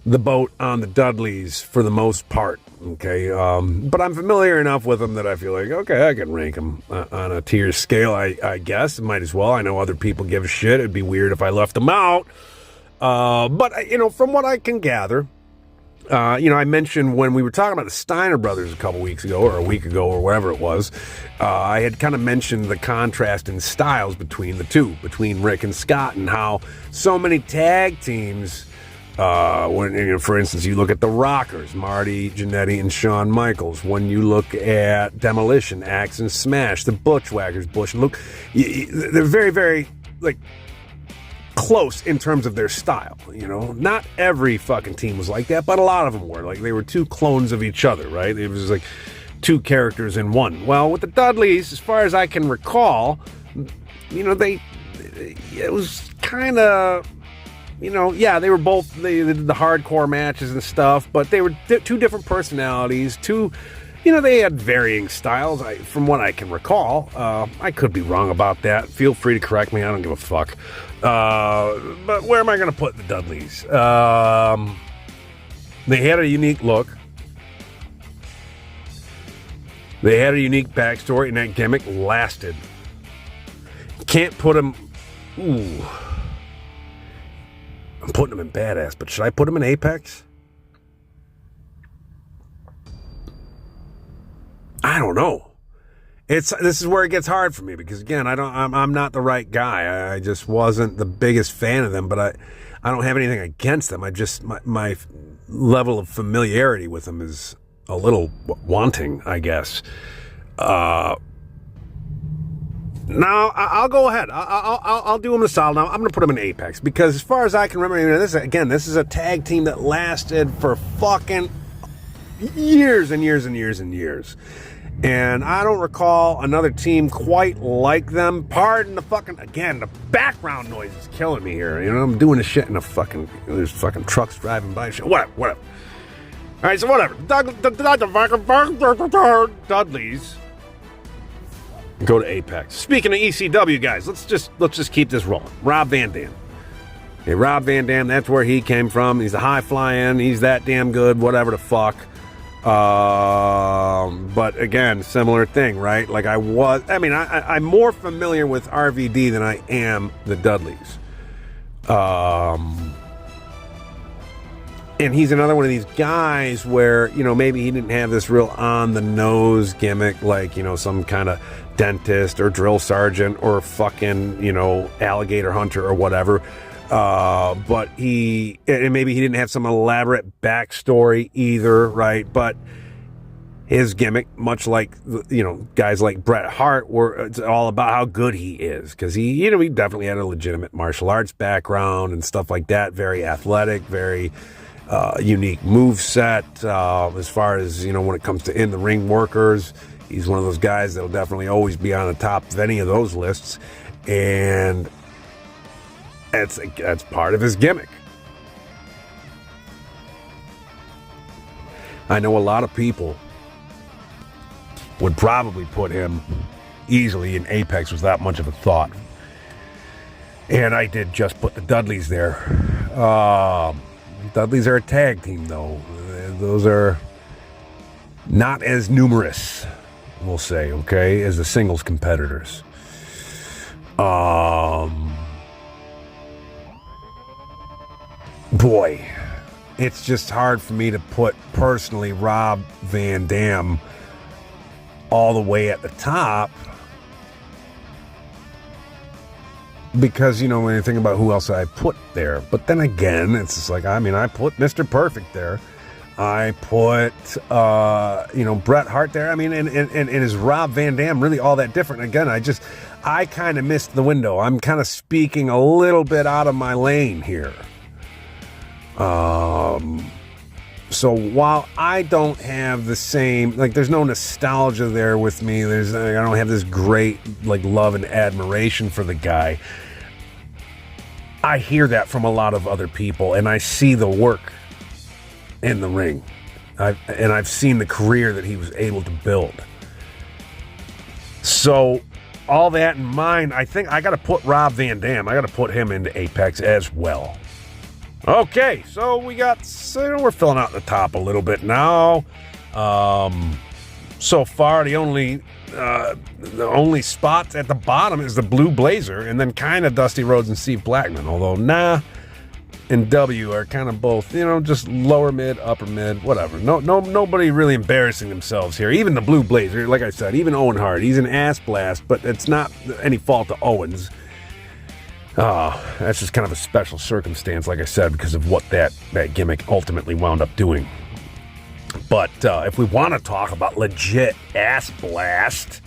the boat on the Dudleys for the most part. Okay, but I'm familiar enough with them that I feel like, okay, I can rank them on a tier scale, I guess. Might as well. I know other people give a shit. It'd be weird if I left them out. But, from what I can gather, I mentioned when we were talking about the Steiner brothers a couple weeks ago or a week ago or whatever it was, I had kind of mentioned the contrast in styles between the two, between Rick and Scott, and how so many tag teams... when, for instance, you look at the Rockers, Marty Jannetty and Shawn Michaels. When you look at Demolition, Axe and Smash, the Bushwhackers, Bush and Luke, they're very, very, close in terms of their style, Not every fucking team was like that, but a lot of them were. Like, they were two clones of each other, right? It was like two characters in one. Well, with the Dudleys, as far as I can recall, it was kind of... they were both they did the hardcore matches and stuff, but they were two different personalities, they had varying styles, from what I can recall. I could be wrong about that. Feel free to correct me. I don't give a fuck. But where am I going to put the Dudleys? They had a unique look. They had a unique backstory, and that gimmick lasted. Can't put them... Ooh... I'm putting them in badass, but should I put them in Apex? I don't know. This is where it gets hard for me because again, I'm not the right guy. I just wasn't the biggest fan of them, but I don't have anything against them. I just my level of familiarity with them is a little wanting, I guess. Now, I'll go ahead. I'll do them a solid. Now, I'm going to put them in Apex because as far as I can remember, this is a tag team that lasted for fucking years and years and years and years. And I don't recall another team quite like them. Pardon the fucking, again, the background noise is killing me here. I'm doing this shit in there's fucking trucks driving by and shit. Whatever. All right, so whatever. Dudleys. Go to Apex. Speaking of ECW guys, let's just keep this rolling. Rob Van Dam. Okay, Rob Van Dam, that's where he came from. He's a high flying. He's that damn good. Whatever the fuck. But again, similar thing, right? Like I'm more familiar with RVD than I am the Dudleys. And he's another one of these guys where, maybe he didn't have this real on-the-nose gimmick like, some kind of dentist or drill sergeant or fucking, alligator hunter or whatever. But maybe he didn't have some elaborate backstory either, right? But his gimmick, much like, guys like Bret Hart, it's all about how good he is. Because he definitely had a legitimate martial arts background and stuff like that. Very athletic, very... unique move set as far as when it comes to in the ring workers. He's one of those guys that'll definitely always be on the top of any of those lists, and that's part of his gimmick. I know a lot of people would probably put him easily in Apex without much of a thought, and I did just put the Dudleys there. Dudleys are a tag team, though. Those are not as numerous, we'll say, okay, as the singles competitors. Boy, it's just hard for me to put, personally, Rob Van Dam all the way at the top. Because, when you think about who else I put there. But then again, it's just like, I put Mr. Perfect there. I put, Bret Hart there. And is Rob Van Dam really all that different? Again, I kind of missed the window. I'm kind of speaking a little bit out of my lane here. So while I don't have the same, there's no nostalgia there with me. I don't have this great, love and admiration for the guy. I hear that from a lot of other people, and I see the work in the ring. I've seen the career that he was able to build. So all that in mind, I think I got to put Rob Van Dam. I got to put him into Apex as well. Okay, so we're filling out the top a little bit now. So far, the only spot at the bottom is the Blue Blazer, and then kind of Dusty Rhodes and Steve Blackman. Although and W are kind of both, just lower mid, upper mid, whatever. Nobody really embarrassing themselves here. Even the Blue Blazer, like I said, even Owen Hart, he's an ass blast, but it's not any fault of Owen's. That's just kind of a special circumstance, like I said, because of what that gimmick ultimately wound up doing. But if we want to talk about legit ass blast,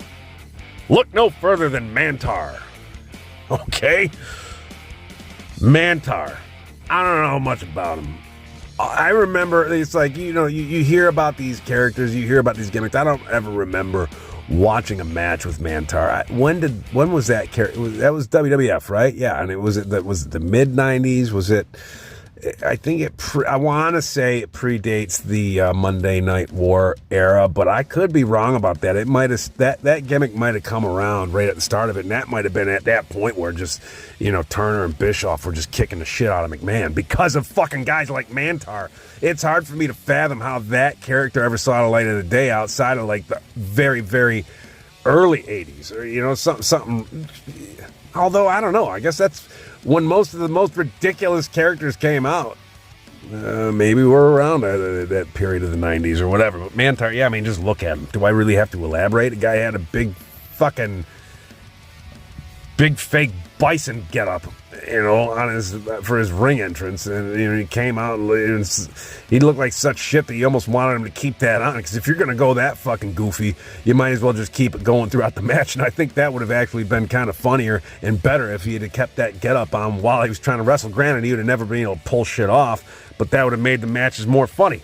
look no further than Mantar. Okay? Mantar. I don't know much about him. I remember, it's like, you hear about these characters, you hear about these gimmicks. I don't ever remember watching a match with Mantar. When was that character? That was WWF, right? Yeah, and was it the mid 90s? Was it? I think I want to say it predates the Monday Night War era, but I could be wrong about that. It might have that gimmick might have come around right at the start of it, and that might have been at that point where just Turner and Bischoff were just kicking the shit out of McMahon because of fucking guys like Mantar. It's hard for me to fathom how that character ever saw the light of the day outside of the very, very early 80s or something. Although I don't know, I guess that's when most of the most ridiculous characters came out. Maybe we're around that period of the 90s or whatever. But Mantar, just look at him. Do I really have to elaborate? The guy had a big fake bison getup, for his ring entrance, and he came out and he looked like such shit that you almost wanted him to keep that on, because if you're gonna go that fucking goofy, you might as well just keep it going throughout the match. And I think that would have actually been kind of funnier and better if he had kept that getup on while he was trying to wrestle. Granted, he would have never been able to pull shit off, but that would have made the matches more funny.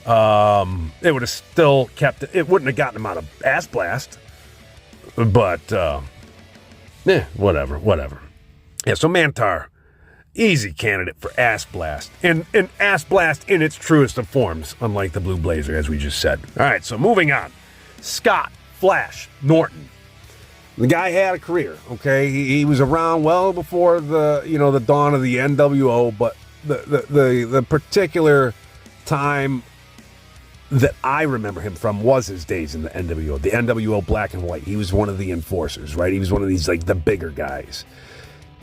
It would have still kept it wouldn't have gotten him out of ass blast, but whatever. Yeah, so Mantar, easy candidate for Ass Blast. And Ass Blast in its truest of forms, unlike the Blue Blazer, as we just said. All right, so moving on. Scott Flash Norton. The guy had a career, okay? He was around well before the dawn of the NWO, but the particular time that I remember him from was his days in the NWO. The NWO Black and White. He was one of the enforcers, right? He was one of these, like, the bigger guys.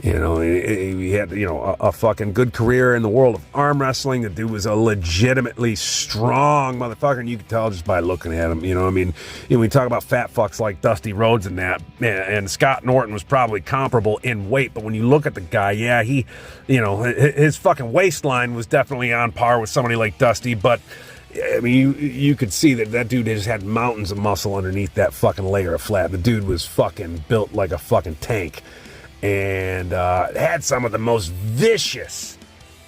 You know, he had, you know, a fucking good career in the world of arm wrestling. The dude was a legitimately strong motherfucker, and you could tell just by looking at him. You know, I mean, we talk about fat fucks like Dusty Rhodes and that, and Scott Norton was probably comparable in weight, but when you look at the guy, yeah, he, you know, his fucking waistline was definitely on par with somebody like Dusty, but I mean, you could see that dude just had mountains of muscle underneath that fucking layer of fat. The dude was fucking built like a fucking tank. And had some of the most vicious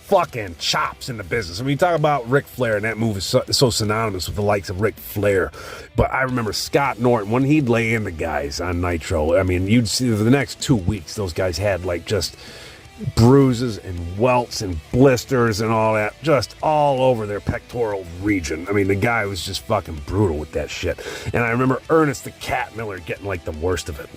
fucking chops in the business. I mean, you talk about Ric Flair, and that move is so synonymous with the likes of Ric Flair. But I remember Scott Norton, when he'd lay in the guys on Nitro, I mean, you'd see the next 2 weeks, those guys had like just bruises and welts and blisters and all that, just all over their pectoral region. I mean, the guy was just fucking brutal with that shit. And I remember Ernest the Cat Miller getting like the worst of it.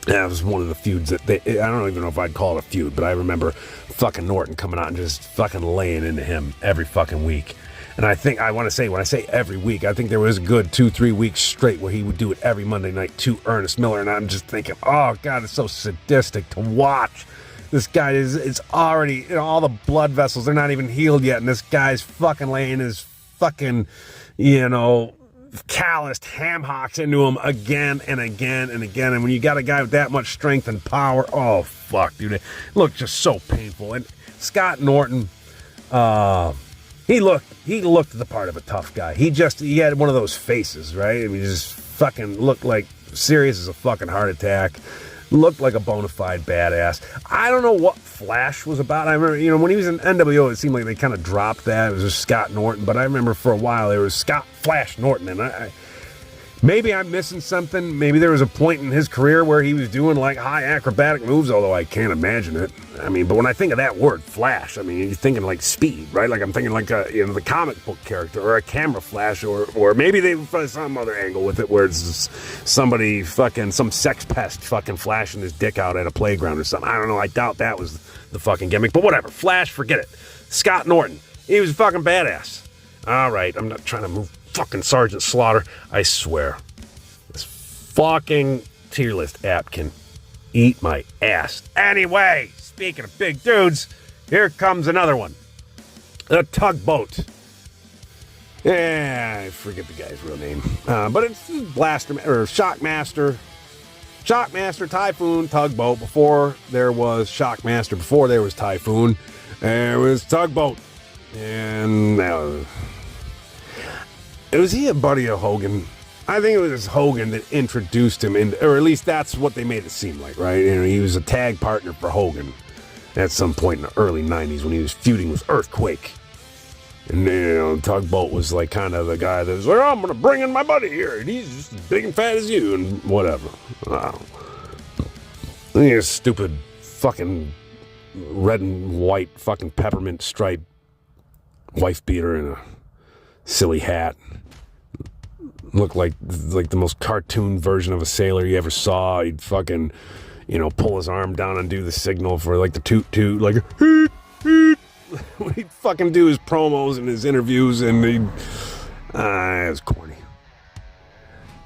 That was one of the feuds that I don't even know if I'd call it a feud, but I remember fucking Norton coming out and just fucking laying into him every fucking week. And I want to say, when I say every week, I think there was a good 2-3 weeks straight where he would do it every Monday night to Ernest Miller. And I'm just thinking, oh God, it's so sadistic to watch. This guy it's already, you know, all the blood vessels, they're not even healed yet. And this guy's fucking laying his fucking, you know, calloused ham hocks into him again and again and again. And when you got a guy with that much strength and power, oh fuck, dude, it looked just so painful. And Scott Norton, he looked the part of a tough guy. He had one of those faces, right? I mean, he just fucking looked like serious as a fucking heart attack. Looked like a bona fide badass. I don't know what Flash was about. I remember, you know, when he was in NWO, it seemed like they kind of dropped that. It was just Scott Norton. But I remember for a while there was Scott Flash Norton. And maybe I'm missing something. Maybe there was a point in his career where he was doing like high acrobatic moves, although I can't imagine it. I mean, but when I think of that word, Flash, I mean, you're thinking like Speed, right? Like I'm thinking like the comic book character or a camera flash, or maybe they found some other angle with it where it's somebody fucking, some sex pest fucking flashing his dick out at a playground or something. I don't know. I doubt that was the fucking gimmick, but whatever. Flash, forget it. Scott Norton, he was a fucking badass. All right, I'm not trying to move fucking Sergeant Slaughter. I swear, this fucking tier list app can eat my ass. Anyway, speaking of big dudes, here comes another one. The Tugboat. Yeah, I forget the guy's real name. But it's Blaster, or Shockmaster. Shockmaster, Typhoon, Tugboat. Before there was Shockmaster, before there was Typhoon, there was Tugboat. And was he a buddy of Hogan? I think it was Hogan that introduced him, or at least that's what they made it seem like, right? You know, he was a tag partner for Hogan at some point in the early 90s when he was feuding with Earthquake. And, you know, Tugboat was like kind of the guy that was like, oh, I'm going to bring in my buddy here, and he's just as big and fat as you, and whatever. Wow. This stupid fucking red and white fucking peppermint stripe wife beater and a silly hat. Looked like the most cartoon version of a sailor you ever saw. He'd fucking, you know, pull his arm down and do the signal for like the toot toot, like hoot hoot. When he'd fucking do his promos and his interviews, and it was corny.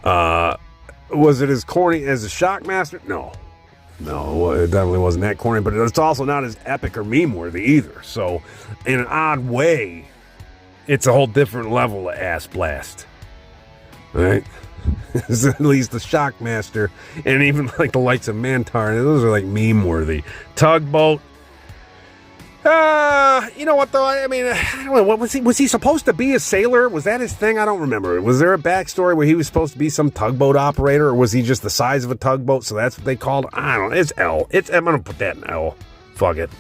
Was it as corny as the Shockmaster? No, it definitely wasn't that corny. But it's also not as epic or meme worthy either. So, in an odd way, it's a whole different level of ass blast. Right? At least the Shockmaster, and even like the likes of Mantar, those are like meme worthy. Tugboat. You know what though? I mean, I don't know. What was he? Was he supposed to be a sailor? Was that his thing? I don't remember. Was there a backstory where he was supposed to be some tugboat operator, or was he just the size of a tugboat? So that's what they called. I don't know. It's L. I'm gonna put that in L. Fuck it.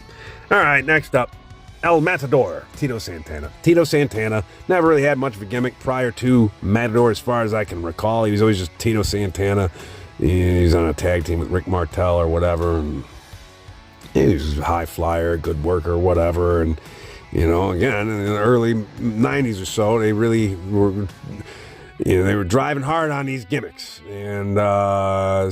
All right. Next up. El Matador, Tito Santana. Tito Santana never really had much of a gimmick prior to Matador as far as I can recall. He was always just Tito Santana. He's on a tag team with Rick Martel or whatever. And he was a high flyer, good worker, whatever. And, you know, again, in the early 90s or so, they really were, you know, they were driving hard on these gimmicks. And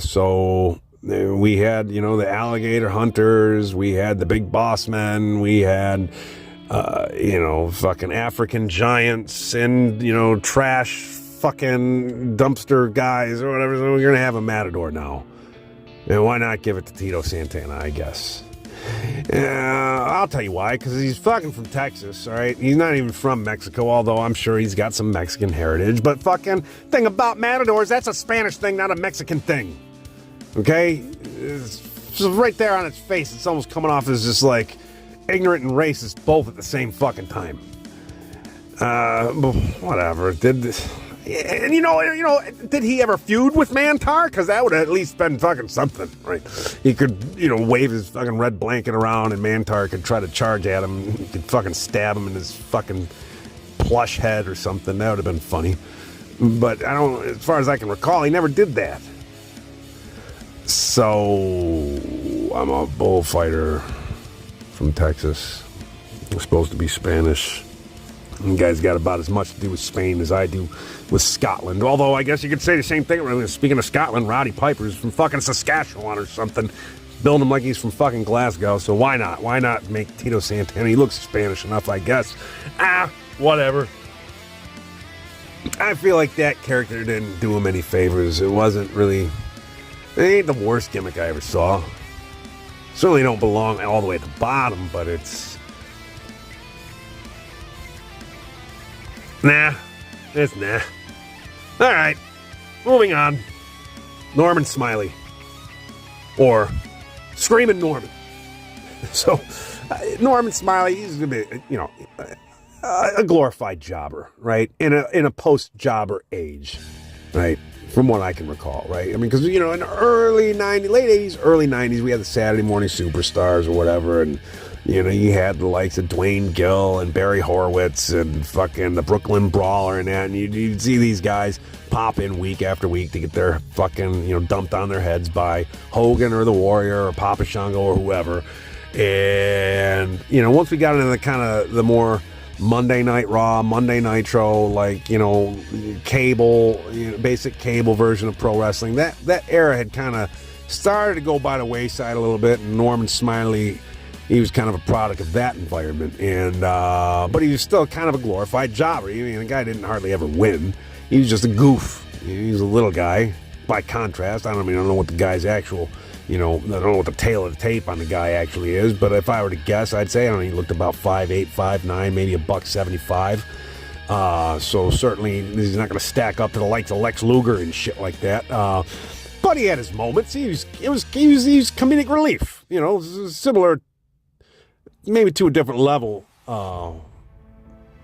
so we had, you know, the alligator hunters, we had the big boss men, we had fucking African giants and, trash fucking dumpster guys or whatever. So we're going to have a matador now. And why not give it to Tito Santana, I guess? I'll tell you why, because he's fucking from Texas, all right? He's not even from Mexico, although I'm sure he's got some Mexican heritage. But fucking thing about matadors, that's a Spanish thing, not a Mexican thing. Okay? It's just right there on its face. It's almost coming off as just like ignorant and racist both at the same fucking time. Whatever. Did he ever feud with Mantar? Because that would have at least been fucking something, right? He could, wave his fucking red blanket around and Mantar could try to charge at him. He could fucking stab him in his fucking plush head or something. That would have been funny. But as far as I can recall, he never did that. So, I'm a bullfighter from Texas. I'm supposed to be Spanish. You guys got about as much to do with Spain as I do with Scotland. Although I guess you could say the same thing. Really, speaking of Scotland, Roddy Piper's from fucking Saskatchewan or something. Building him like he's from fucking Glasgow. So why not? Why not make Tito Santana? He looks Spanish enough, I guess. Whatever. I feel like that character didn't do him any favors. It wasn't really... It ain't the worst gimmick I ever saw. Certainly don't belong all the way at the bottom, but it's... Nah. It's nah. Alright. Moving on. Norman Smiley. Or Screaming Norman. So, Norman Smiley, he's going to be, a glorified jobber, right? In a post-jobber age, right? From what I can recall, right? I mean, because, in the late 80s, early 90s, we had the Saturday morning superstars or whatever, and, you had the likes of Dwayne Gill and Barry Horowitz and fucking the Brooklyn Brawler and that, and you'd see these guys pop in week after week to get their fucking, dumped on their heads by Hogan or the Warrior or Papa Shango or whoever. And, once we got into the kind of the more Monday Night Raw, Monday Nitro, like, cable, basic cable version of pro wrestling, that era had kind of started to go by the wayside a little bit, and Norman Smiley, he was kind of a product of that environment, and but he was still kind of a glorified jobber. I mean, the guy didn't hardly ever win. He was just a goof. He was a little guy. By contrast, I don't know what the guy's actual, I don't know what the tail of the tape on the guy actually is, but if I were to guess, I'd say, he looked about 5'8", 5'9", maybe $175. So certainly he's not going to stack up to the likes of Lex Luger and shit like that. But he had his moments. He was comedic relief. Similar, maybe to a different level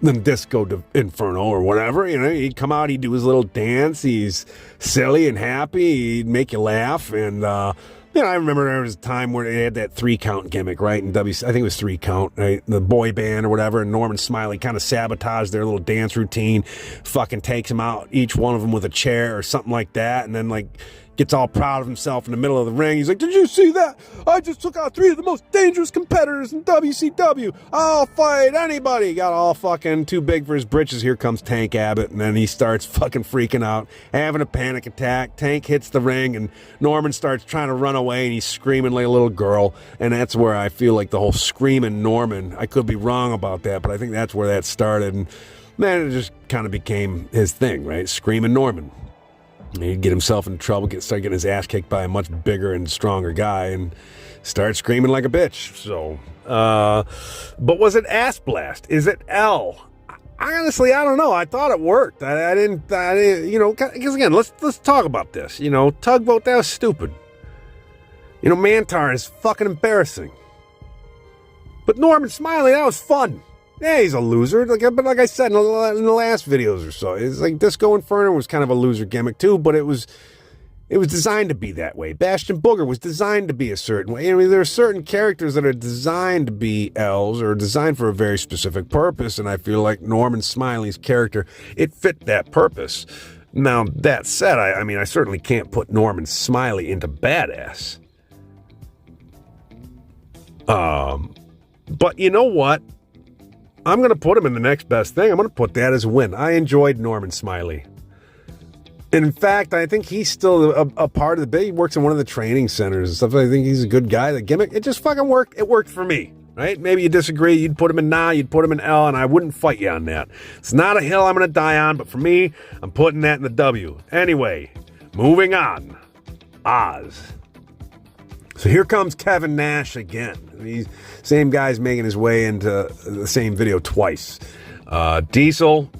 than Disco Inferno or whatever. He'd come out, he'd do his little dance. He's silly and happy. He'd make you laugh. And, I remember there was a time where they had that 3-count gimmick, right? In I think it was 3-count, right? The boy band or whatever. And Norman Smiley kind of sabotaged their little dance routine, fucking takes them out, each one of them with a chair or something like that. And then, gets all proud of himself in the middle of the ring. He's like, "Did you see that? I just took out 3 of the most dangerous competitors in WCW. I'll fight anybody." Got all fucking too big for his britches. Here comes Tank Abbott, and then he starts fucking freaking out, having a panic attack. Tank hits the ring, and Norman starts trying to run away, and he's screaming like a little girl. And that's where I feel like the whole Screaming Norman, I could be wrong about that, but I think that's where that started. And man, it just kind of became his thing, right? Screaming Norman. He'd get himself in trouble, start getting his ass kicked by a much bigger and stronger guy, and start screaming like a bitch. So, but was it Ass Blast? Is it L? Honestly, I don't know. I thought it worked. I didn't, because again, let's talk about this. Tugbo, that was stupid. Mantar is fucking embarrassing. But Norman Smiley, that was fun. Yeah, he's a loser. But like I said in the last videos or so, it's like Disco Inferno was kind of a loser gimmick too, but it was designed to be that way. Bastion Booger was designed to be a certain way. There are certain characters that are designed to be L's or designed for a very specific purpose, and I feel like Norman Smiley's character, it fit that purpose. Now, that said, I certainly can't put Norman Smiley into badass. But you know what? I'm going to put him in the next best thing. I'm going to put that as a win. I enjoyed Norman Smiley. And in fact, I think he's still a part of the bit. He works in one of the training centers and stuff. I think he's a good guy. The gimmick, it just fucking worked. It worked for me. right? Maybe you disagree. You'd put him in Nah, you'd put him in L, and I wouldn't fight you on that. It's not a hill I'm going to die on, but for me, I'm putting that in the W. Anyway, moving on. Oz. So here comes Kevin Nash again. These same guy's making his way into the same video twice. Diesel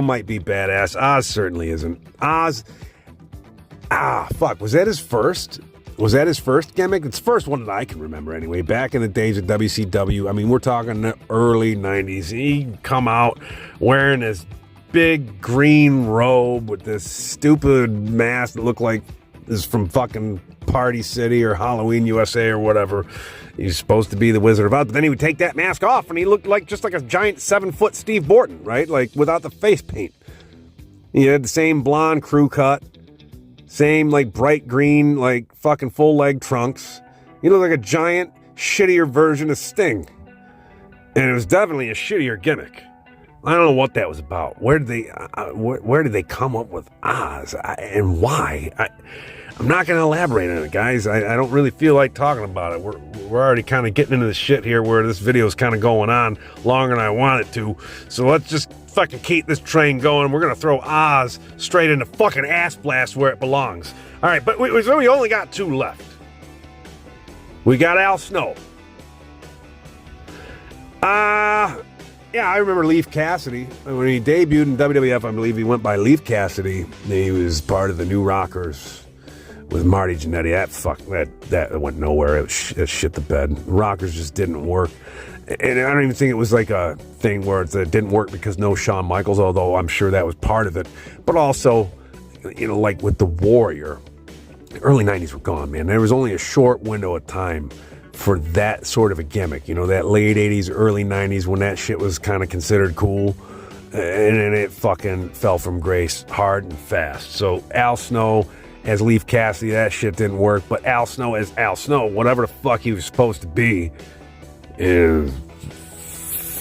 might be badass. Oz certainly isn't. Oz, was that his first? Was that his first gimmick? It's the first one that I can remember anyway. Back in the days of WCW, I mean, we're talking the early 90s. He'd come out wearing this big green robe with this stupid mask that looked like is from fucking Party City or Halloween USA or whatever. He's supposed to be the Wizard of Oz, but then he would take that mask off and he looked like just like a giant 7-foot Steve Borton, right? Like without the face paint. He had the same blonde crew cut, same like bright green, like fucking full leg trunks. He looked like a giant, shittier version of Sting. And it was definitely a shittier gimmick. I don't know what that was about. Where did they come up with Oz and why? I'm not going to elaborate on it, guys. I don't really feel like talking about it. We're already kind of getting into the shit here where this video is kind of going on longer than I want it to. So let's just fucking keep this train going. We're going to throw Oz straight into fucking ass blast where it belongs. All right, but we only got 2 left. We got Al Snow. Yeah, I remember Leif Cassidy. When he debuted in WWF, I believe he went by Leif Cassidy. He was part of the New Rockers with Marty Jannetty. That went nowhere. It shit the bed. Rockers just didn't work. And I don't even think it was like a thing where it didn't work because no Shawn Michaels, although I'm sure that was part of it. But also, like with the Warrior, the early 90s were gone, man. There was only a short window of time for that sort of a gimmick, that late 80s, early 90s when that shit was kind of considered cool, and then it fucking fell from grace hard and fast. So Al Snow as Leif Cassidy, that shit didn't work, but Al Snow as Al Snow, whatever the fuck he was supposed to be, is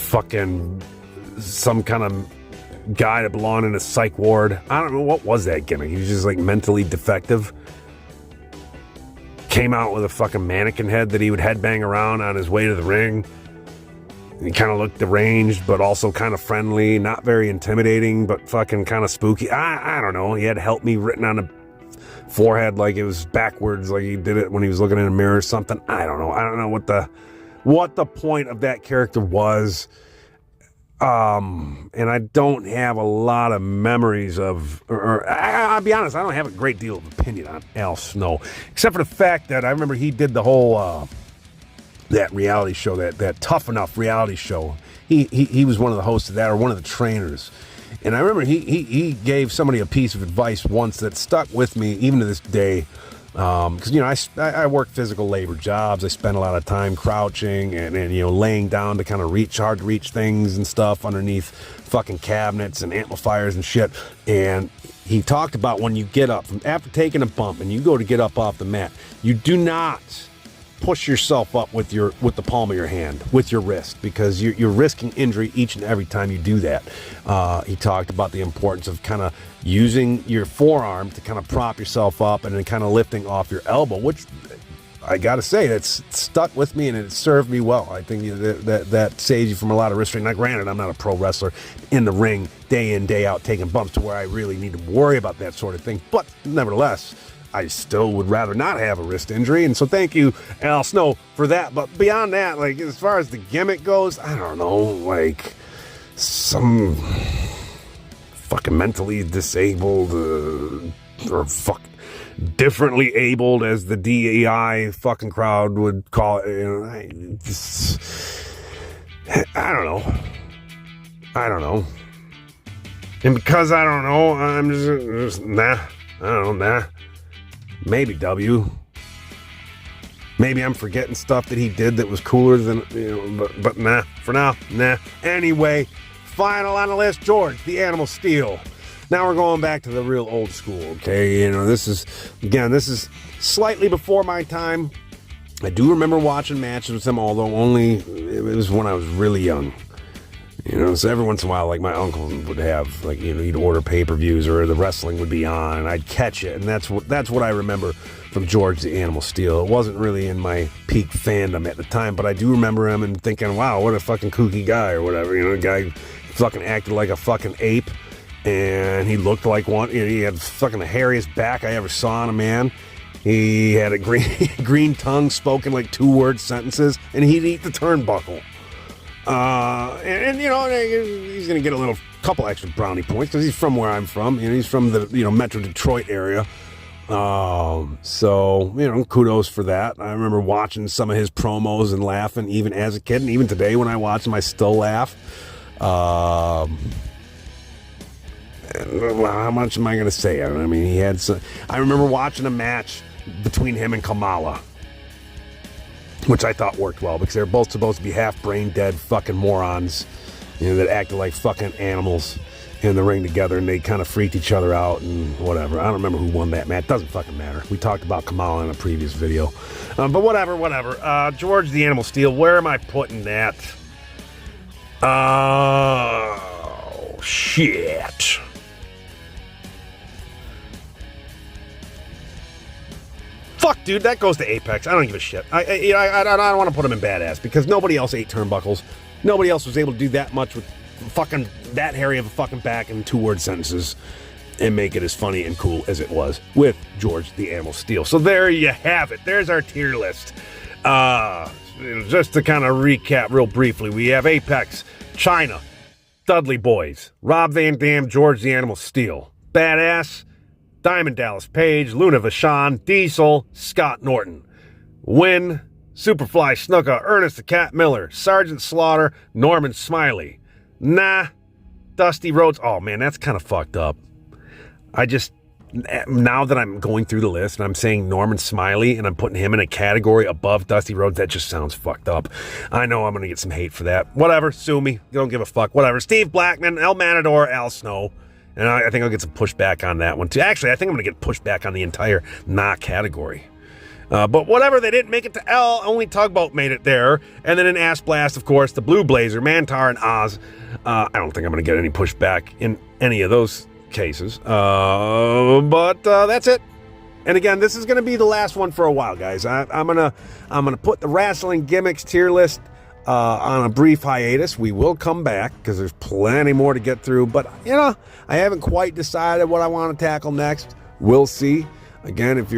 fucking some kind of guy that belonged in a psych ward. I don't know, what was that gimmick? He was just like mentally defective. Came out with a fucking mannequin head that he would headbang around on his way to the ring. He kind of looked deranged, but also kind of friendly, not very intimidating, but fucking kind of spooky. I don't know. He had "help me" written on the forehead like it was backwards, like he did it when he was looking in a mirror or something. I don't know. I don't know what the point of that character was. And I don't have a lot of memories of, or I'll be honest, I don't have a great deal of opinion on Al Snow, except for the fact that I remember he did the whole, that reality show, that Tough Enough reality show. He was one of the hosts of that, or one of the trainers. And I remember he gave somebody a piece of advice once that stuck with me even to this day. Because, I work physical labor jobs. I spend a lot of time crouching and laying down to kind of hard to reach things and stuff underneath fucking cabinets and amplifiers and shit. And he talked about when you get up, after taking a bump and you go to get up off the mat, you do not push yourself up with the palm of your hand, with your wrist, because you're risking injury each and every time you do that. He talked about the importance of kind of using your forearm to kind of prop yourself up and then kind of lifting off your elbow, which I gotta say, that's stuck with me and it served me well. I think that saves you from a lot of risk. Now, granted, I'm not a pro wrestler in the ring day in, day out, taking bumps to where I really need to worry about that sort of thing, but nevertheless, I still would rather not have a wrist injury, and so thank you, Al Snow, for that. But beyond that, like, as far as the gimmick goes, I don't know, like, some fucking mentally disabled, or differently abled, as the DEI fucking crowd would call it. I don't know. And because I don't know, I'm just nah. I don't know, nah. Maybe W. Maybe I'm forgetting stuff that he did that was cooler than, but nah. For now, nah. Anyway, final on the list, George, the Animal Steel. Now we're going back to the real old school, okay? This is slightly before my time. I do remember watching matches with him, although only it was when I was really young. You know, so every once in a while, like my uncle would have, like, you know, he'd order pay-per-views or the wrestling would be on, and I'd catch it, and that's what I remember from George the Animal Steel. It wasn't really in my peak fandom at the time, but I do remember him and thinking, wow, what a fucking kooky guy or whatever. You know, the guy fucking acted like a fucking ape, and he looked like one. You know, he had fucking the hairiest back I ever saw on a man. He had a green tongue, spoken like 2-word sentences, and he'd eat the turnbuckle. And you know, he's going to get a couple extra brownie points because he's from where I'm from. You know, he's from the, you know, Metro Detroit area. So, you know, kudos for that. I remember watching some of his promos and laughing even as a kid. And even today when I watch him, I still laugh. How much am I going to say? I mean, he had some, I remember watching a match between him and Kamala, which I thought worked well because they're both supposed to be half brain dead fucking morons, you know, that acted like fucking animals in the ring together, and they kind of freaked each other out and whatever. I don't remember who won that match. Doesn't fucking matter. We talked about Kamala in a previous video. But whatever. George the Animal Steel, where am I putting that? Oh, shit. Fuck, dude, that goes to Apex. I don't give a shit. I don't want to put him in badass because nobody else ate turnbuckles. Nobody else was able to do that much with fucking that hairy of a fucking back in 2-word sentences and make it as funny and cool as it was with George the Animal Steel. So there you have it. There's our tier list. Just to kind of recap real briefly, we have Apex, China, Dudley Boys, Rob Van Dam, George the Animal Steel, Badass, Diamond Dallas Page, Luna Vachon, Diesel, Scott Norton, Win, Superfly Snooker, Ernest the Cat Miller, Sergeant Slaughter, Norman Smiley, Dusty Rhodes. Oh man, that's kind of fucked up. Now that I'm going through the list and I'm saying Norman Smiley and I'm putting him in a category above Dusty Rhodes, that just sounds fucked up. I know I'm going to get some hate for that. Whatever, sue me. Don't give a fuck. Whatever. Steve Blackman, El Matador, Al Snow. And I think I'll get some pushback on that one too. Actually, I think I'm going to get pushback on the entire category. But whatever, they didn't make it to L. Only Tugboat made it there. And then in Ass Blast, of course, the Blue Blazer, Mantar, and Oz. I don't think I'm going to get any pushback in any of those cases. But that's it. And again, this is going to be the last one for a while, guys. I'm gonna put the Wrestling Gimmicks tier list on a brief hiatus. We will come back because there's plenty more to get through. But you know, I haven't quite decided what I want to tackle next. We'll see. Again, if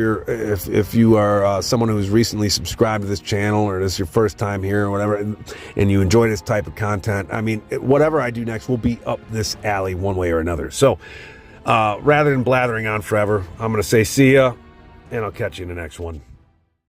you are someone who's recently subscribed to this channel or this is your first time here or whatever, and you enjoy this type of content, I mean, whatever I do next will be up this alley one way or another. So rather than blathering on forever, I'm going to say see ya, and I'll catch you in the next one.